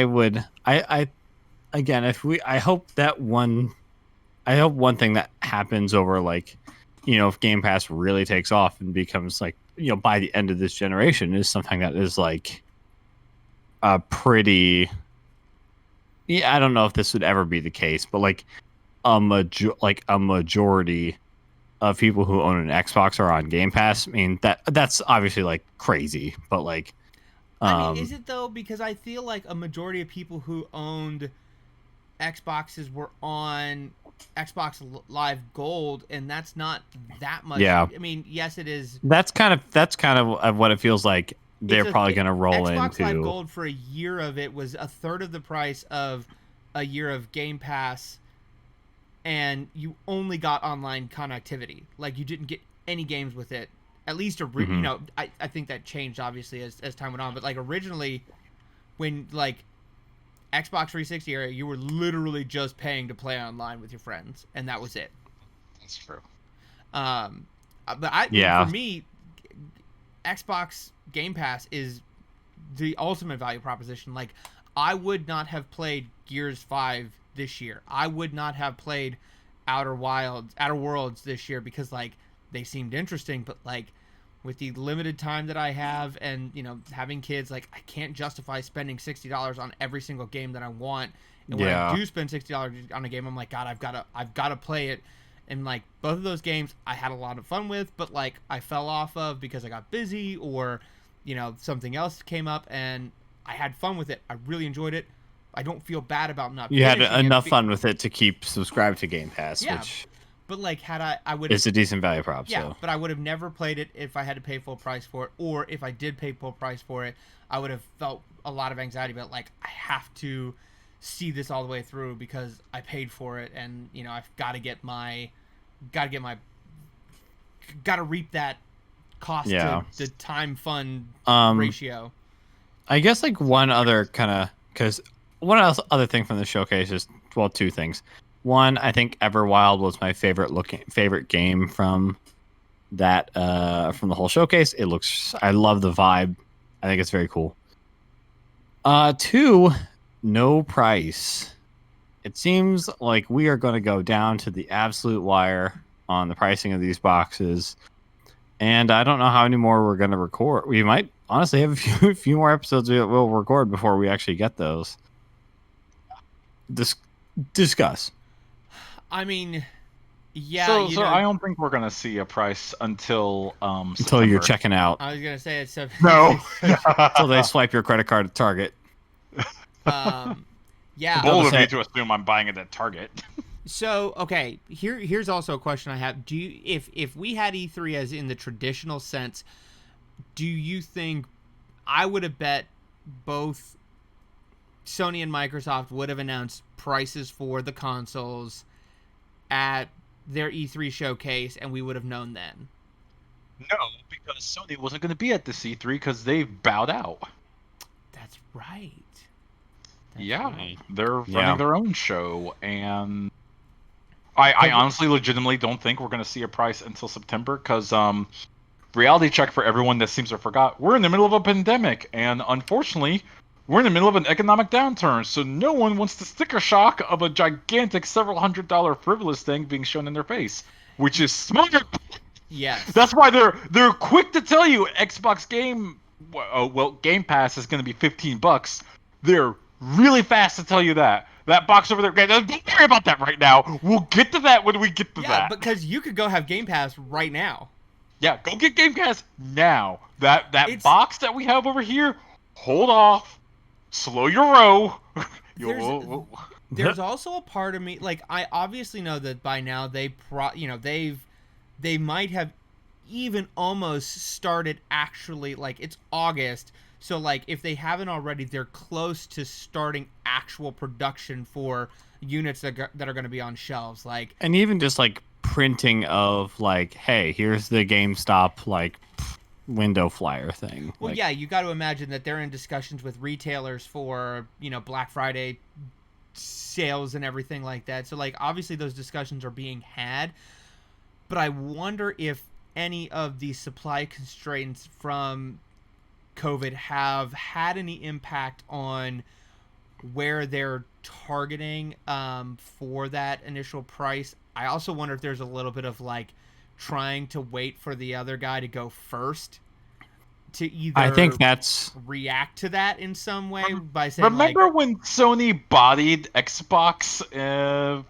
S1: again, I hope one thing that happens over, like, if Game Pass really takes off and becomes, like, by the end of this generation, is something that is, like, a pretty, I don't know if this would ever be the case, but, like, a majority of people who own an Xbox are on Game Pass. I mean, that's obviously, like, crazy, but, like,
S2: I mean, is it though? Because I feel like a majority of people who owned Xboxes were on Xbox Live Gold, and that's not that much.
S1: Yeah.
S2: I mean, yes, it is.
S1: That's kind of what it feels like. They're probably going to roll
S2: Xbox
S1: into.
S2: Live Gold for a year of it was a third of the price of a year of Game Pass, and you only got online connectivity. Like, you didn't get any games with it. At least, you know, I think that changed, obviously, as time went on. But, like, originally, when, like, Xbox 360 era, you were literally just paying to play online with your friends, and that was it.
S3: That's true.
S2: But for me, Xbox Game Pass is the ultimate value proposition. Like, I would not have played Gears 5 this year. I would not have played Outer Worlds this year because, like, they seemed interesting, but, like, with the limited time that I have and, you know, having kids, like, I can't justify spending $60 on every single game that I want. And when I do spend $60 on a game, I'm like, God, I've got to play it. And, like, both of those games I had a lot of fun with, but, like, I fell off of because I got busy or, you know, something else came up, and I had fun with it. I really enjoyed it. I don't feel bad about not.
S1: You had enough fun with it to keep subscribed to Game Pass,
S2: yeah.
S1: Which.
S2: But, like, I would.
S1: It's a decent value prop.
S2: Yeah,
S1: so.
S2: But I would have never played it if I had to pay full price for it, or if I did pay full price for it, I would have felt a lot of anxiety about, like, I have to see this all the way through because I paid for it, and, you know, I've got to reap that cost to the time fund ratio.
S1: I guess, like, one other kind of, because one other thing from the showcase is, well, two things. One, I think Everwild was my favorite game from that from the whole showcase. I love the vibe. I think it's very cool. Two, no price. It seems like we are going to go down to the absolute wire on the pricing of these boxes, and I don't know how many more we're going to record. We might honestly have a few more episodes we'll record before we actually get those. Discuss.
S2: I mean, yeah.
S3: So I don't think we're gonna see a price until
S1: you're checking out.
S2: I was gonna say it's
S3: no.
S1: Until they swipe your credit card at Target.
S2: Yeah.
S3: Bold of you to assume I'm buying it at Target.
S2: So, okay, here's also a question I have. Do you, if we had E3 as in the traditional sense, do you think I would have bet both Sony and Microsoft would have announced prices for the consoles at their E3 showcase, and we would have known then?
S3: No, because Sony wasn't going to be at the E3 because they bowed out.
S2: That's right.
S3: They're running their own show, and I honestly, legitimately don't think we're going to see a price until September because reality check for everyone that seems to have forgot, we're in the middle of a pandemic, and unfortunately, we're in the middle of an economic downturn, so no one wants the sticker shock of a gigantic several $100 frivolous thing being shown in their face, which is smart.
S2: Yes.
S3: That's why they're quick to tell you Xbox Game Pass is going to be $15. They're really fast to tell you that. That box over there, don't worry about that right now. We'll get to that when we get to that.
S2: Yeah, because you could go have Game Pass right now.
S3: Yeah, go get Game Pass now. That box that we have over here, hold off. Slow your roll.
S2: There's also a part of me, like, I obviously know that by now they might have even almost started actually, like, it's August, so, like, if they haven't already, they're close to starting actual production for units that are going to be on shelves, like,
S1: and even just, like, printing of, like, hey, here's the GameStop, like, window flyer thing.
S2: Well, yeah, you got to imagine that they're in discussions with retailers for, you know, Black Friday sales and everything like that. So, like, obviously those discussions are being had, but I wonder if any of the supply constraints from COVID have had any impact on where they're targeting for that initial price. I also wonder if there's a little bit of, like, trying to wait for the other guy to go first. to either
S1: I think that's
S2: react to that in some way by saying
S3: remember when Sony bodied Xbox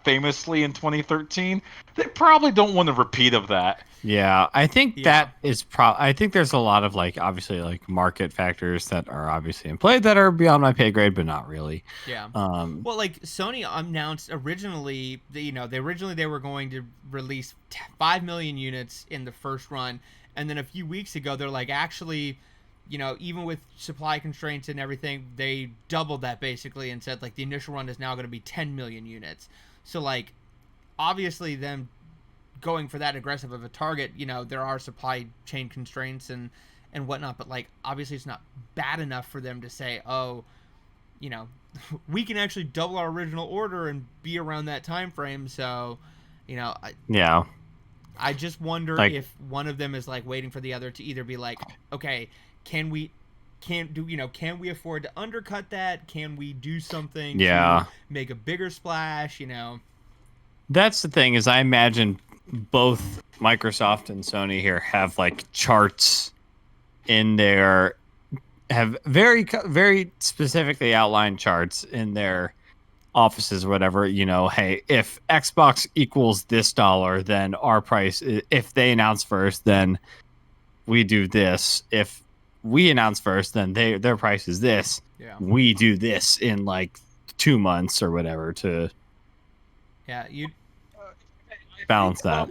S3: famously in 2013? They probably don't want a repeat of that.
S1: Yeah, I think that is I think there's a lot of like obviously like market factors that are obviously in play that are beyond my pay grade, but not really.
S2: Yeah. Well, like Sony announced originally, they were going to release 5 million units in the first run, and then a few weeks ago they're like, actually, even with supply constraints and everything, they doubled that basically and said like the initial run is now going to be 10 million units. So like, obviously them going for that aggressive of a target, there are supply chain constraints and whatnot, but like obviously it's not bad enough for them to say, oh, we can actually double our original order and be around that time frame. So, I just wonder like, if one of them is like waiting for the other to either be like, okay, can we afford to undercut that? Can we do something to make a bigger splash?
S1: That's the thing is I imagine both Microsoft and Sony here have like charts in their have very very specifically outlined charts in their offices or whatever. Hey, if Xbox equals this dollar, then our price, if they announce first, then we do this. If we announce first, then their price is this. We do this in like 2 months or whatever to
S2: you
S1: balance that.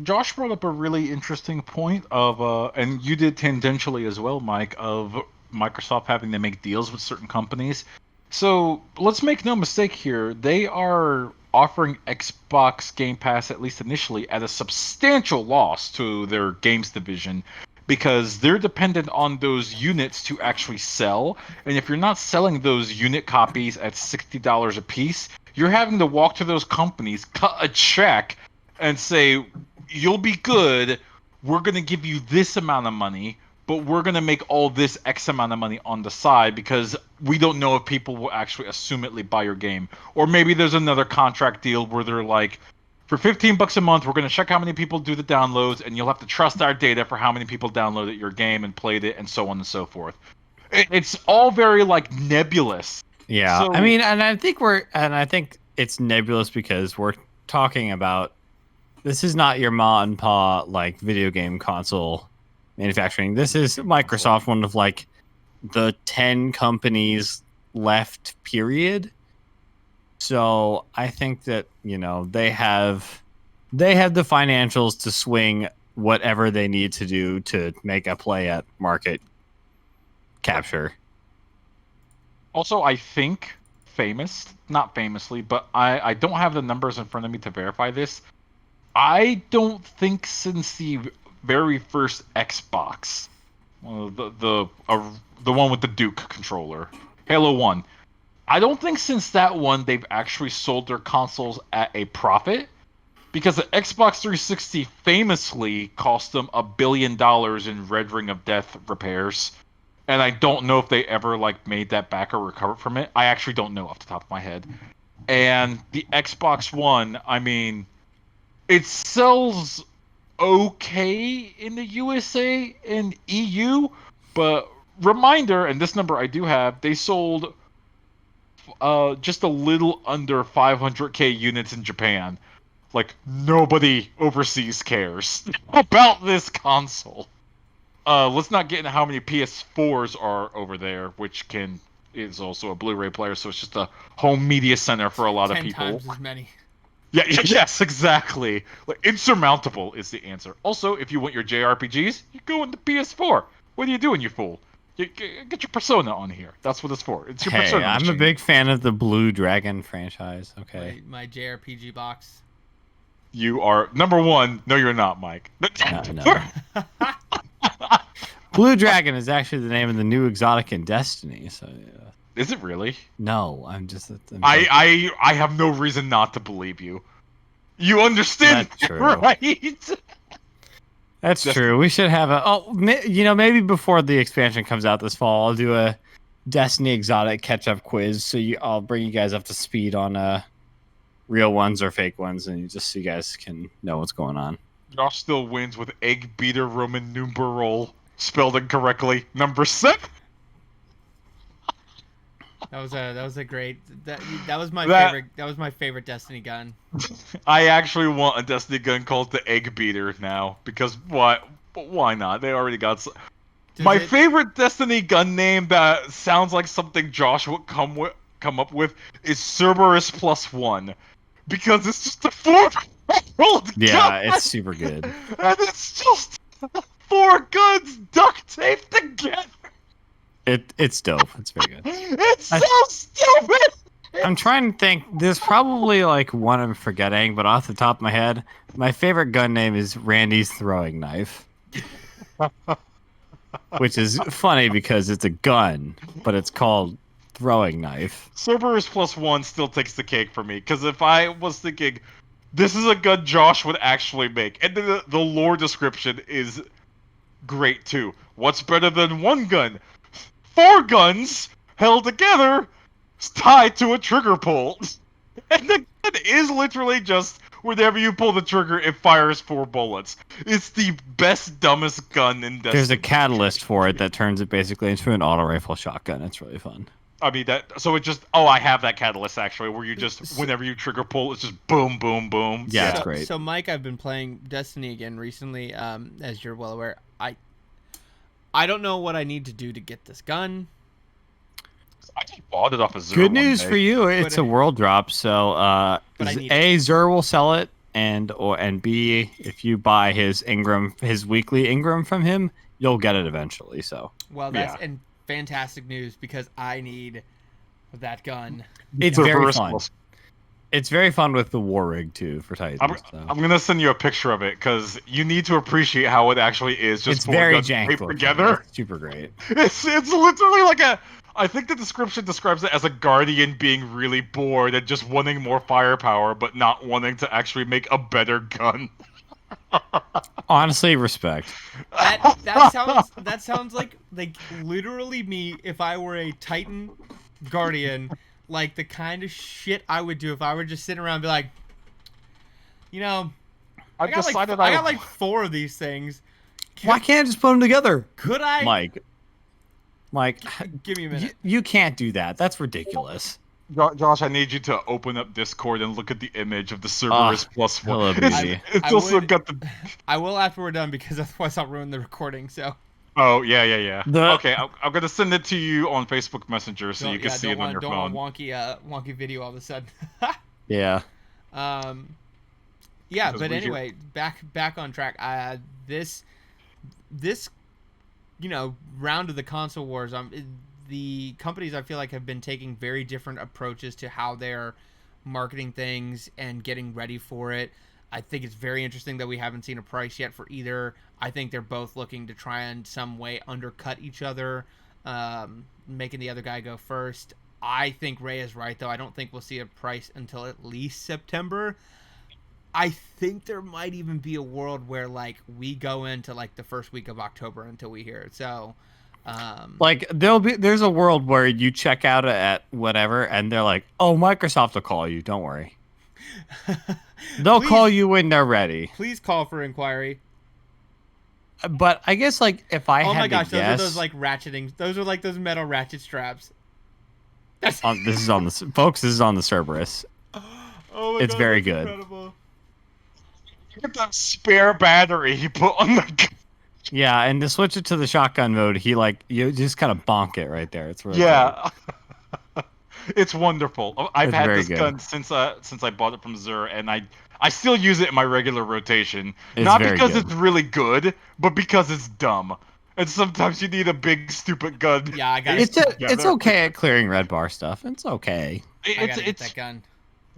S3: Josh brought up a really interesting point of, and you did tangentially as well, Mike, of Microsoft having to make deals with certain companies. So let's make no mistake here. They are offering Xbox Game Pass, at least initially, at a substantial loss to their games division because they're dependent on those units to actually sell. And if you're not selling those unit copies at $60 a piece, you're having to walk to those companies, cut a check, and say, you'll be good, we're going to give you this amount of money, but we're going to make all this X amount of money on the side because we don't know if people will actually assumedly buy your game. Or maybe there's another contract deal where they're like, for $15 a month, we're going to check how many people do the downloads, and you'll have to trust our data for how many people downloaded your game and played it, and so on and so forth. It's all very, like, nebulous.
S1: Yeah, so, I mean, and I think it's nebulous because we're talking about this is not your ma and pa like video game console manufacturing. This is Microsoft, one of like the 10 companies left, period. So I think that they have the financials to swing whatever they need to do to make a play at market capture.
S3: Also, I think not famously, but I don't have the numbers in front of me to verify this. I don't think since the very first Xbox, the one with the Duke controller, Halo 1, I don't think since that one they've actually sold their consoles at a profit, because the Xbox 360 famously cost them $1 billion in Red Ring of Death repairs, and I don't know if they ever like made that back or recovered from it. I actually don't know off the top of my head. And the Xbox One, I mean, it sells okay in the USA and EU, but reminder, and this number I do have, they sold just a little under 500k units in Japan. Like, nobody overseas cares about this console. Let's not get into how many PS4s are over there, which is also a Blu-ray player, so it's just a home media center for a lot of people.
S2: 10 times as many.
S3: Yeah, yes, exactly. Like, insurmountable is the answer. Also, if you want your JRPGs, you go into PS4. What are you doing, you fool? Get your Persona on here. That's what it's for. It's your Persona
S1: I'm
S3: machine.
S1: a big fan of the Blue Dragon franchise. Okay.
S2: My JRPG box.
S3: You are number one. No, you're not, Mike.
S1: No. Blue Dragon is actually the name of the new exotic in Destiny. So. Yeah.
S3: Is it really?
S1: No, I'm just.
S3: I have no reason not to believe you. You understand,
S1: that's true.
S3: Right?
S1: That's true. We should have maybe before the expansion comes out this fall, I'll do a Destiny exotic catch-up quiz. So I'll bring you guys up to speed on real ones or fake ones, and just so you guys can know what's going on.
S3: Josh still wins with egg beater Roman numeral. spelled incorrectly. Number 7.
S2: That was a great that was my favorite. That was my favorite Destiny gun.
S3: I actually want a Destiny gun called the Egg Beater now because why not? They already got. My favorite Destiny gun name that sounds like something Josh would come up with is Cerberus +1 because it's just a 4-year-old
S1: Yeah,
S3: gun.
S1: it's super good.
S3: And it's just 4 guns duct taped together.
S1: It's dope. It's very good.
S3: It's so stupid.
S1: I'm trying to think. There's probably like one I'm forgetting, but off the top of my head, my favorite gun name is Randy's Throwing Knife. Which is funny because it's a gun, but it's called Throwing Knife.
S3: Cerberus +1 still takes the cake for me, because if I was thinking, this is a gun Josh would actually make, and the lore description is great too. What's better than 1 gun? 4 guns held together, tied to a trigger pull. And the gun is literally just, whenever you pull the trigger, it fires 4 bullets. It's the best, dumbest gun in Destiny.
S1: There's a catalyst for it that turns it basically into an auto rifle shotgun. It's really fun.
S3: I mean, I have that catalyst actually, where you just, whenever you trigger pull, it's just boom, boom, boom.
S1: Yeah, it's great.
S2: So Mike, I've been playing Destiny again recently, as you're well aware. I don't know what I need to do to get this gun.
S3: I just bought it off of Xur.
S1: Good news for you, it's a world drop, so Xur will sell it, and B, if you buy his weekly Ingram from him, you'll get it eventually. So
S2: that's fantastic news because I need that gun.
S1: It's very fun. It's very fun with the war rig too for Titans.
S3: I'm gonna send you a picture of it because you need to appreciate how it actually is. Just
S1: it's very jank
S3: together.
S1: It's super great.
S3: It's literally like a. I think the description describes it as a guardian being really bored and just wanting more firepower, but not wanting to actually make a better gun.
S1: Honestly, respect.
S2: That sounds like literally me if I were a Titan guardian, like the kind of shit I would do if I were just sitting around and be like, I got like 4 of these things.
S1: Why can't I just put them together?
S2: Could I?
S1: Mike,
S2: give me a minute.
S1: You can't do that. That's ridiculous.
S3: Josh, I need you to open up Discord and look at the image of the Cerberus +1. It's also got the.
S2: I will after we're done because otherwise I'll ruin the recording. So.
S3: Oh yeah. Okay, I'm gonna send it to you on Facebook Messenger so you can see it on your phone.
S2: Don't want wonky video all of a sudden.
S1: Yeah.
S2: Yeah, but anyway, back on track. This round of the console wars, the companies I feel like have been taking very different approaches to how they're marketing things and getting ready for it. I think it's very interesting that we haven't seen a price yet for either. I think they're both looking to try and some way undercut each other, making the other guy go first. I think Ray is right, though. I don't think we'll see a price until at least September. I think there might even be a world where we go into the first week of October until we hear it. So,
S1: there's a world where you check out at whatever, and they're like, "Oh, Microsoft will call you. Don't worry. They'll call you when they're ready.
S2: Please call for inquiry."
S1: But I guess if I had to guess, oh my gosh,
S2: those are those ratcheting. Those are those metal ratchet straps.
S1: This is on the folks. This is on the Cerberus.
S2: Oh my
S1: it's
S2: God,
S1: very good.
S2: Incredible.
S3: Look at that spare battery he put on the.
S1: Yeah, and to switch it to the shotgun mode, you just kind of bonk it right there. It's really
S3: cool. It's wonderful. I've had this
S1: good.
S3: gun since I bought it from Xur, and I still use it in my regular rotation.
S1: It's
S3: not
S1: very
S3: because
S1: good.
S3: It's really good, but because it's dumb. And sometimes you need a big stupid gun.
S2: Yeah, I got
S1: it. It's okay at clearing red bar stuff. It's okay.
S2: I gotta get that gun.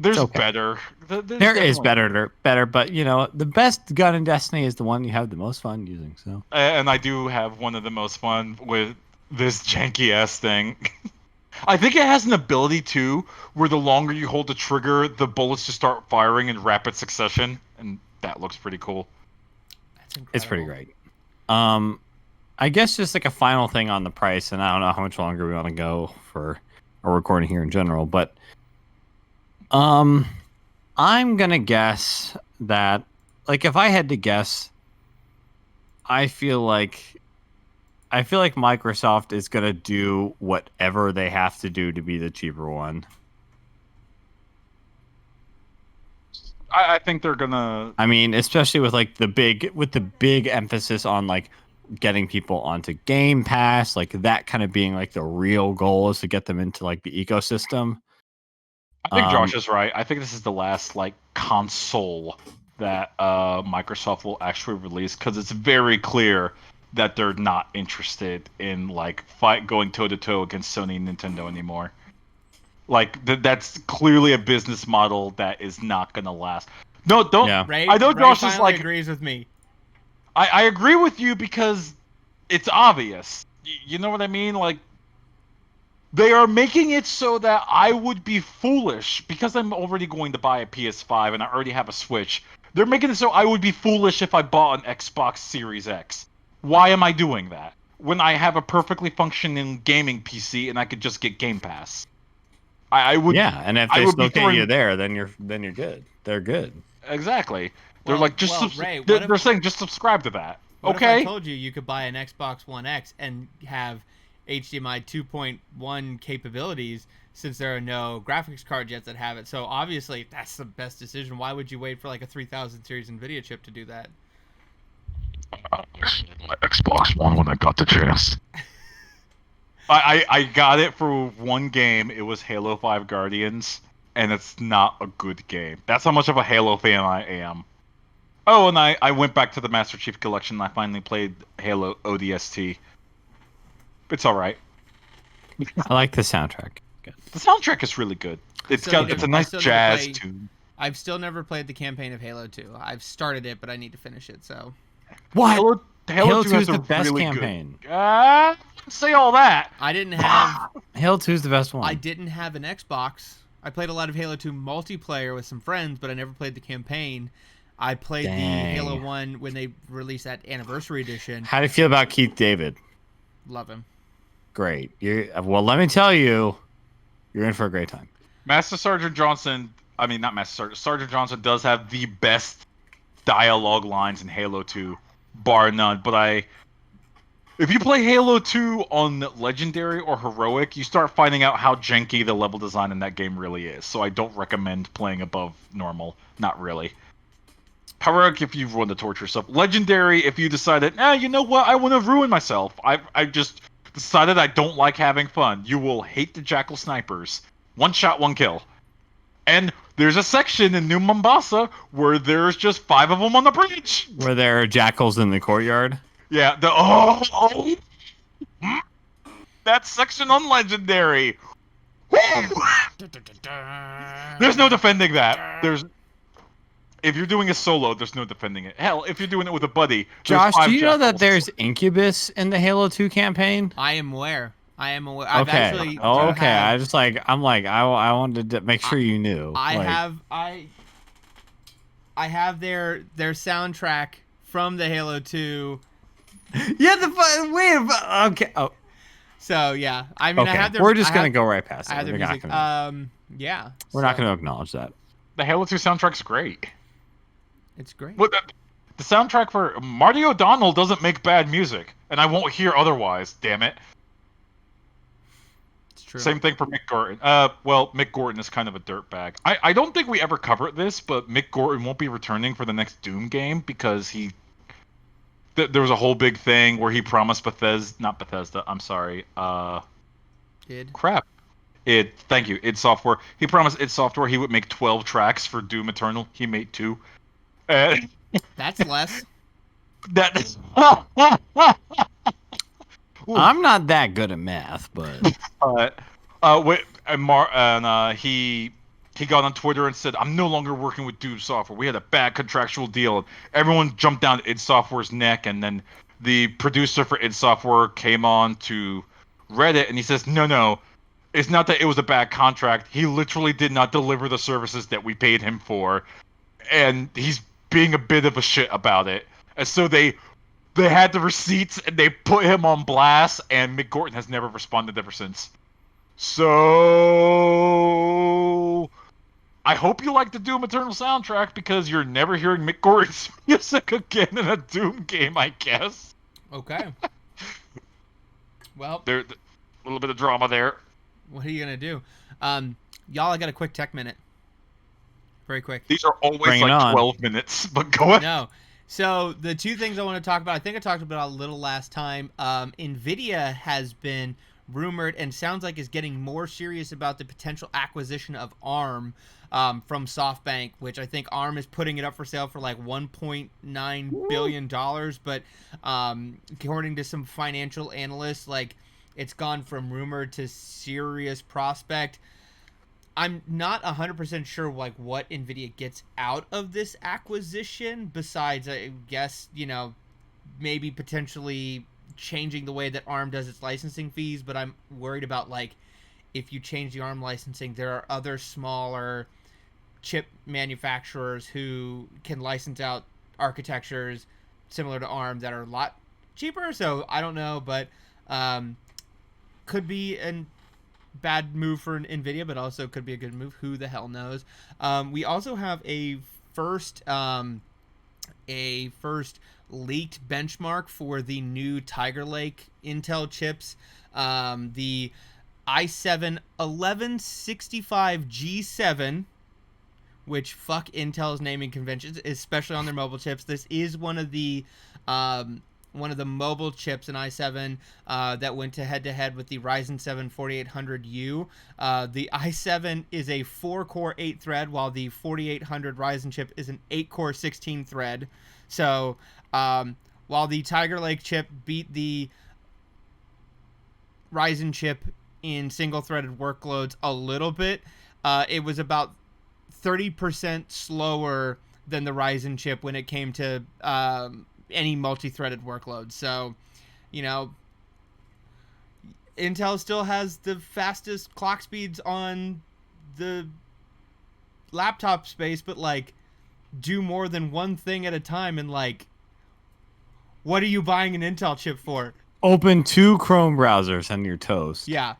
S3: There's better.
S1: There is better, but the best gun in Destiny is the one you have the most fun using. So.
S3: And I do have one of the most fun with this janky ass thing. I think it has an ability too, where the longer you hold the trigger, the bullets just start firing in rapid succession, and that looks pretty cool.
S2: That's incredible.
S1: It's pretty great. I guess just a final thing on the price, and I don't know how much longer we want to go for our recording here in general, but. I'm gonna guess that, if I had to guess, I feel like I feel like Microsoft is gonna do whatever they have to do to be the cheaper one.
S3: I think they're gonna.
S1: I mean, especially with like the big emphasis on like getting people onto Game Pass, like that kind of being like the real goal is to get them into like the ecosystem.
S3: I think Josh is right. I think this is the last like console that Microsoft will actually release, because it's very clear that they're not interested in like going toe to toe against Sony and Nintendo anymore. Like that's clearly a business model that is not gonna last. No, don't.
S1: Yeah.
S3: I know Josh is like
S2: agrees with me.
S3: I agree with you because it's obvious. You know what I mean? Like, they are making it so that I would be foolish, because I'm already going to buy a PS5 and I already have a Switch. They're making it so I would be foolish if I bought an Xbox Series X. Why am I doing that when I have a perfectly functioning gaming PC and I could just get Game Pass? I would.
S1: Yeah, and if they still get you there, then you're good. They're good.
S3: Exactly. They're like
S2: Ray,
S3: they're saying just subscribe to that.
S2: What
S3: okay.
S2: if I told you could buy an Xbox One X and have HDMI 2.1 capabilities, since there are no graphics card yet that have it? So obviously that's the best decision. Why would you wait for like a 3000 series NVIDIA chip to do that?
S3: My Xbox One when I got the chance. I got it for one game. It was Halo 5 Guardians, and it's not a good game. That's how much of a Halo fan I am. Oh, and I went back to the Master Chief Collection and I finally played Halo ODST. It's alright.
S1: I like the soundtrack.
S3: Good. The soundtrack is really good. It's a nice jazz tune.
S2: I've still never played the campaign of Halo 2. I've started it, but I need to finish it, so...
S1: What? Halo 2 is the best
S3: really
S1: campaign.
S3: Say all that.
S2: I didn't have...
S1: Halo 2 is the best one.
S2: I didn't have an Xbox. I played a lot of Halo 2 multiplayer with some friends, but I never played the campaign. I played the Halo 1 when they released that Anniversary Edition.
S1: How do you feel about Keith David?
S2: Love him.
S1: Great. Well, let me tell you, you're in for a great time.
S3: Sergeant Johnson Johnson does have the best dialogue lines in Halo 2, bar none. But if you play Halo 2 on Legendary or Heroic, you start finding out how janky the level design in that game really is. So I don't recommend playing above normal. Not really. Heroic, if you want to torture yourself. Legendary, if you decided, you know what, I want to ruin myself. I just decided I don't like having fun. You will hate the Jackal snipers. One shot, one kill. And there's a section in New Mombasa where there's just 5 of them on the bridge.
S1: Where there are jackals in the courtyard?
S3: Yeah, that section on Legendary. There's no defending that. If you're doing a solo, there's no defending it. Hell, if you're doing it with a buddy,
S1: Josh, do you know that there's Incubus in the Halo 2 campaign?
S2: I am aware.
S1: Okay. I wanted to make sure you knew.
S2: I have their soundtrack from the Halo 2.
S1: Yeah, okay. Oh.
S2: So yeah, I mean,
S1: okay. We're just gonna go right past it.
S2: I have their music. Yeah.
S1: We're not gonna acknowledge that.
S3: The Halo 2 soundtrack's great.
S2: It's great.
S3: But the soundtrack for Marty O'Donnell doesn't make bad music, and I won't hear otherwise. Damn it.
S2: It's true.
S3: Same thing for Mick Gordon. Well, Mick Gordon is kind of a dirtbag. I don't think we ever covered this, but Mick Gordon won't be returning for the next Doom game because there was a whole big thing where he promised not Bethesda. I'm sorry. Crap. Thank you. id Software. He promised id Software he would make 12 tracks for Doom Eternal. He made 2.
S2: That's less.
S1: I'm not that good at math, but
S3: he got on Twitter and said, "I'm no longer working with Doom Software. We had a bad contractual deal." Everyone jumped down id Software's neck, and then the producer for id Software came on to Reddit, and he says, "No. It's not that it was a bad contract. He literally did not deliver the services that we paid him for, and he's being a bit of a shit about it." And so they had the receipts and they put him on blast, and Mick Gordon has never responded ever since. So I hope you like the Doom Eternal soundtrack, because you're never hearing Mick Gordon's music again in a Doom game, I guess.
S2: Okay. Well,
S3: there's a little bit of drama there.
S2: What are you gonna do? Y'all, I got a quick tech minute. Very quick.
S3: These are always like 12 minutes, but go ahead.
S2: No. So the two things I want to talk about, I think I talked about a little last time. NVIDIA has been rumored and sounds like is getting more serious about the potential acquisition of ARM from SoftBank, which I think ARM is putting it up for sale for like $1.9 billion. But according to some financial analysts, like it's gone from rumor to serious prospect. I'm not 100% sure like what NVIDIA gets out of this acquisition besides, I guess, maybe potentially changing the way that ARM does its licensing fees, but I'm worried about like if you change the ARM licensing, there are other smaller chip manufacturers who can license out architectures similar to ARM that are a lot cheaper, so I don't know, but could be an bad move for NVIDIA, but also could be a good move. Who the hell knows? We also have a first leaked benchmark for the new Tiger Lake Intel chips. The i7 1165G7, which fuck Intel's naming conventions, especially on their mobile chips. This is one of the mobile chips in i7 that went head-to-head with the Ryzen 7 4800U. The i7 is a 4-core 8-thread, while the 4800 Ryzen chip is an 8-core 16-thread. So while the Tiger Lake chip beat the Ryzen chip in single-threaded workloads a little bit, it was about 30% slower than the Ryzen chip when it came to any multi-threaded workload. So, Intel still has the fastest clock speeds on the laptop space, but like do more than one thing at a time. And like, what are you buying an Intel chip for?
S1: Open 2 Chrome browsers and you're toast.
S2: Yeah.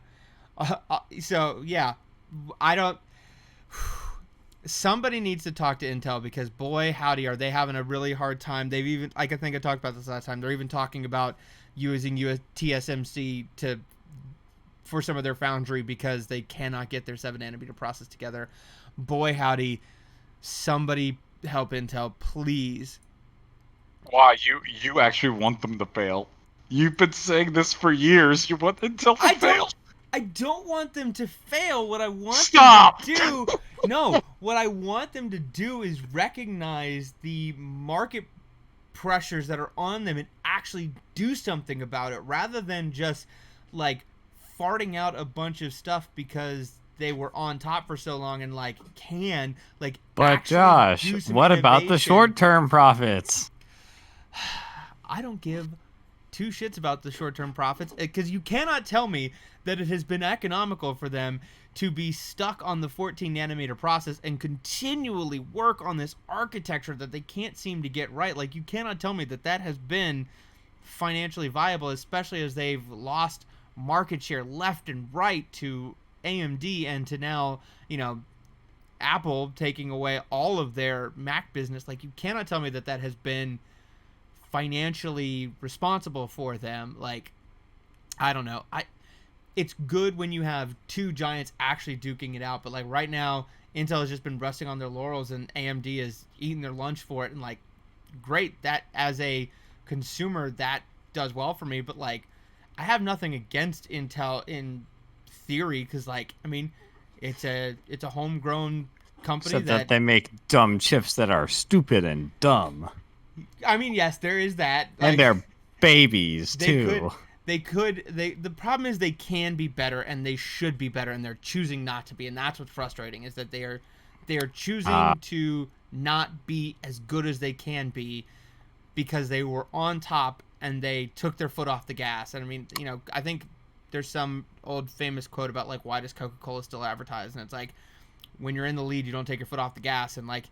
S2: So yeah, I don't. Somebody needs to talk to Intel because boy, howdy, are they having a really hard time. They've even, I think I talked about this last time, they're even talking about using TSMC for some of their foundry because they cannot get their 7nm process together. Boy, howdy, somebody help Intel, please.
S3: Why, you actually want them to fail. You've been saying this for years. You want Intel to fail.
S2: I don't want them to fail. What I want
S3: them
S2: to do... No, what I want them to do is recognize the market pressures that are on them and actually do something about it rather than just, like, farting out a bunch of stuff because they were on top for so long and, like,
S1: But, Josh, what about the short-term profits?
S2: I don't give two shits about the short-term profits because you cannot tell me that it has been economical for them to be stuck on the 14nm process and continually work on this architecture that they can't seem to get right. Like, you cannot tell me that that has been financially viable, especially as they've lost market share left and right to AMD and to now, Apple taking away all of their Mac business. Like, you cannot tell me that that has been financially responsible for them. Like, I don't know. It's good when you have two giants actually duking it out, but like right now, Intel has just been resting on their laurels and AMD is eating their lunch for it. And like, great, that as a consumer, that does well for me. But like, I have nothing against Intel in theory because like, I mean, it's a homegrown company.
S1: Except that they make dumb chips that are stupid and dumb.
S2: I mean, yes, there is that.
S1: Like, and they're babies too.
S2: The problem is they can be better and they should be better and they're choosing not to be, and that's what's frustrating is that they are choosing to not be as good as they can be because they were on top and they took their foot off the gas. And I mean, I think there's some old famous quote about like, why does Coca-Cola still advertise? And it's like, when you're in the lead, you don't take your foot off the gas. And like,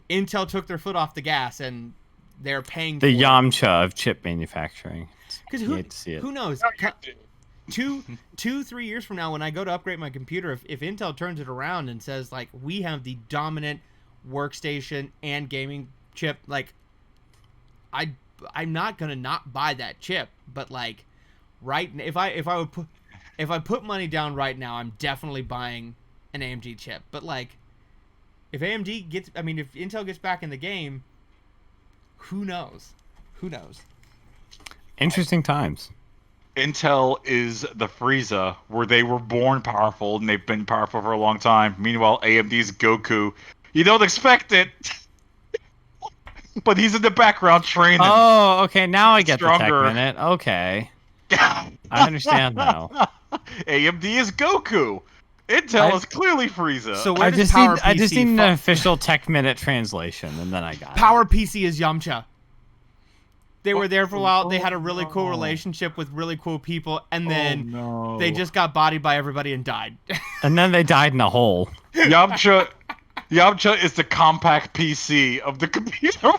S2: Intel took their foot off the gas and they're paying
S1: the Yamcha of chip manufacturing.
S2: Because who knows? 2-3 years from now, when I go to upgrade my computer, if Intel turns it around and says like, we have the dominant workstation and gaming chip, like I'm not gonna not buy that chip, but like if I put money down right now, I'm definitely buying an AMD chip. But like, if Intel gets back in the game, who knows? Who knows?
S1: Interesting times.
S3: Intel is the Frieza, where they were born powerful and they've been powerful for a long time. Meanwhile, AMD's Goku. You don't expect it, but he's in the background training.
S1: Oh, okay. Now I get
S3: Stronger.
S1: the Tech Minute. Okay. I understand now.
S3: AMD is Goku. Intel is clearly Frieza.
S2: So
S1: I just need an official Tech Minute translation, and then I got
S2: Power PC is Yamcha. They were there for a while. They had a really cool relationship with really cool people, and then they just got bodied by everybody and died.
S1: And then they died in a hole.
S3: Yamcha is the compact PC of the computer.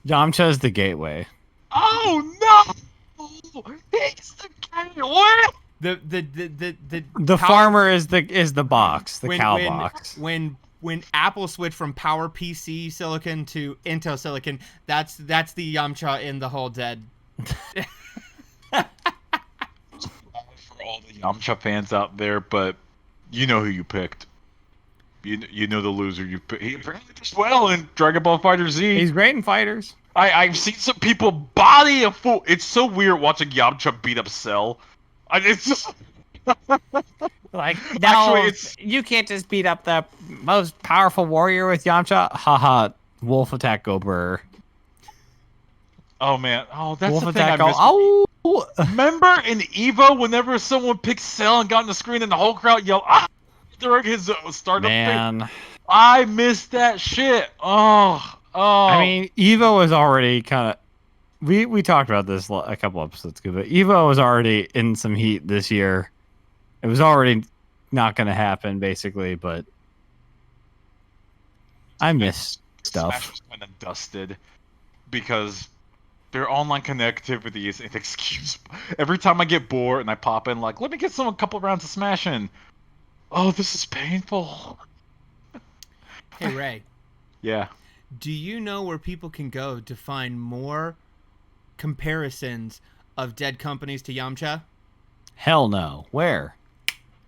S1: Yamcha is the gateway.
S3: Oh no! He's the gateway.
S1: The farmer is the box, the cow box.
S2: When Apple switched from Power PC silicon to Intel silicon, that's the Yamcha in the whole dead.
S3: For all the Yamcha fans out there, but you know who you picked. You know the loser you picked. He apparently did well in Dragon Ball FighterZ.
S1: He's great in fighters.
S3: I've seen some people body a fool. It's so weird watching Yamcha beat up Cell. It's just.
S1: Like, no, actually, you can't just beat up the most powerful warrior with Yamcha. Haha, Wolf Attack Gober.
S3: Oh man, that's
S1: Wolf
S3: the
S1: Attack
S3: thing I missed.
S1: Oh,
S3: remember in Evo, whenever someone picked Cell and got on the screen and the whole crowd yelled "ah!" during his startup
S1: man.
S3: thing? I missed that shit. Oh.
S1: I mean, Evo was already kind of. We talked about this a couple episodes ago, but Evo was already in some heat this year. It was already not going to happen, basically, but I miss stuff.
S3: Smash was kind of dusted because their online connectivity is an excuse. Every time I get bored and I pop in, like, let me get a couple rounds of Smash in. Oh, this is painful.
S2: Hey, Ray.
S3: Yeah.
S2: Do you know where people can go to find more comparisons of dead companies to Yamcha?
S1: Hell no. Where?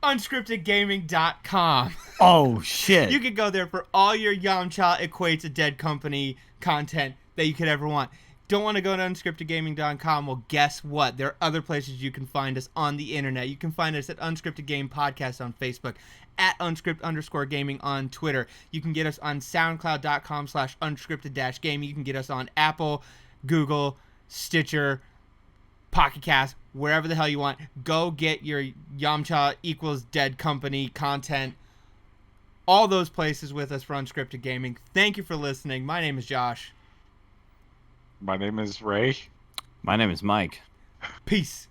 S2: unscriptedgaming.com.
S1: Oh, shit.
S2: You can go there for all your Yamcha equates a dead company content that you could ever want. Don't want to go to unscriptedgaming.com? Well, guess what? There are other places you can find us on the internet. You can find us at Unscripted Game Podcast on Facebook, at unscript_gaming on Twitter. You can get us on soundcloud.com/unscripted-gaming. You can get us on Apple, Google, Stitcher, Pocket Cast, wherever the hell you want. Go get your Yamcha equals dead company content. All those places with us for Unscripted Gaming. Thank you for listening. My name is Josh.
S3: My name is Ray.
S1: My name is Mike.
S2: Peace.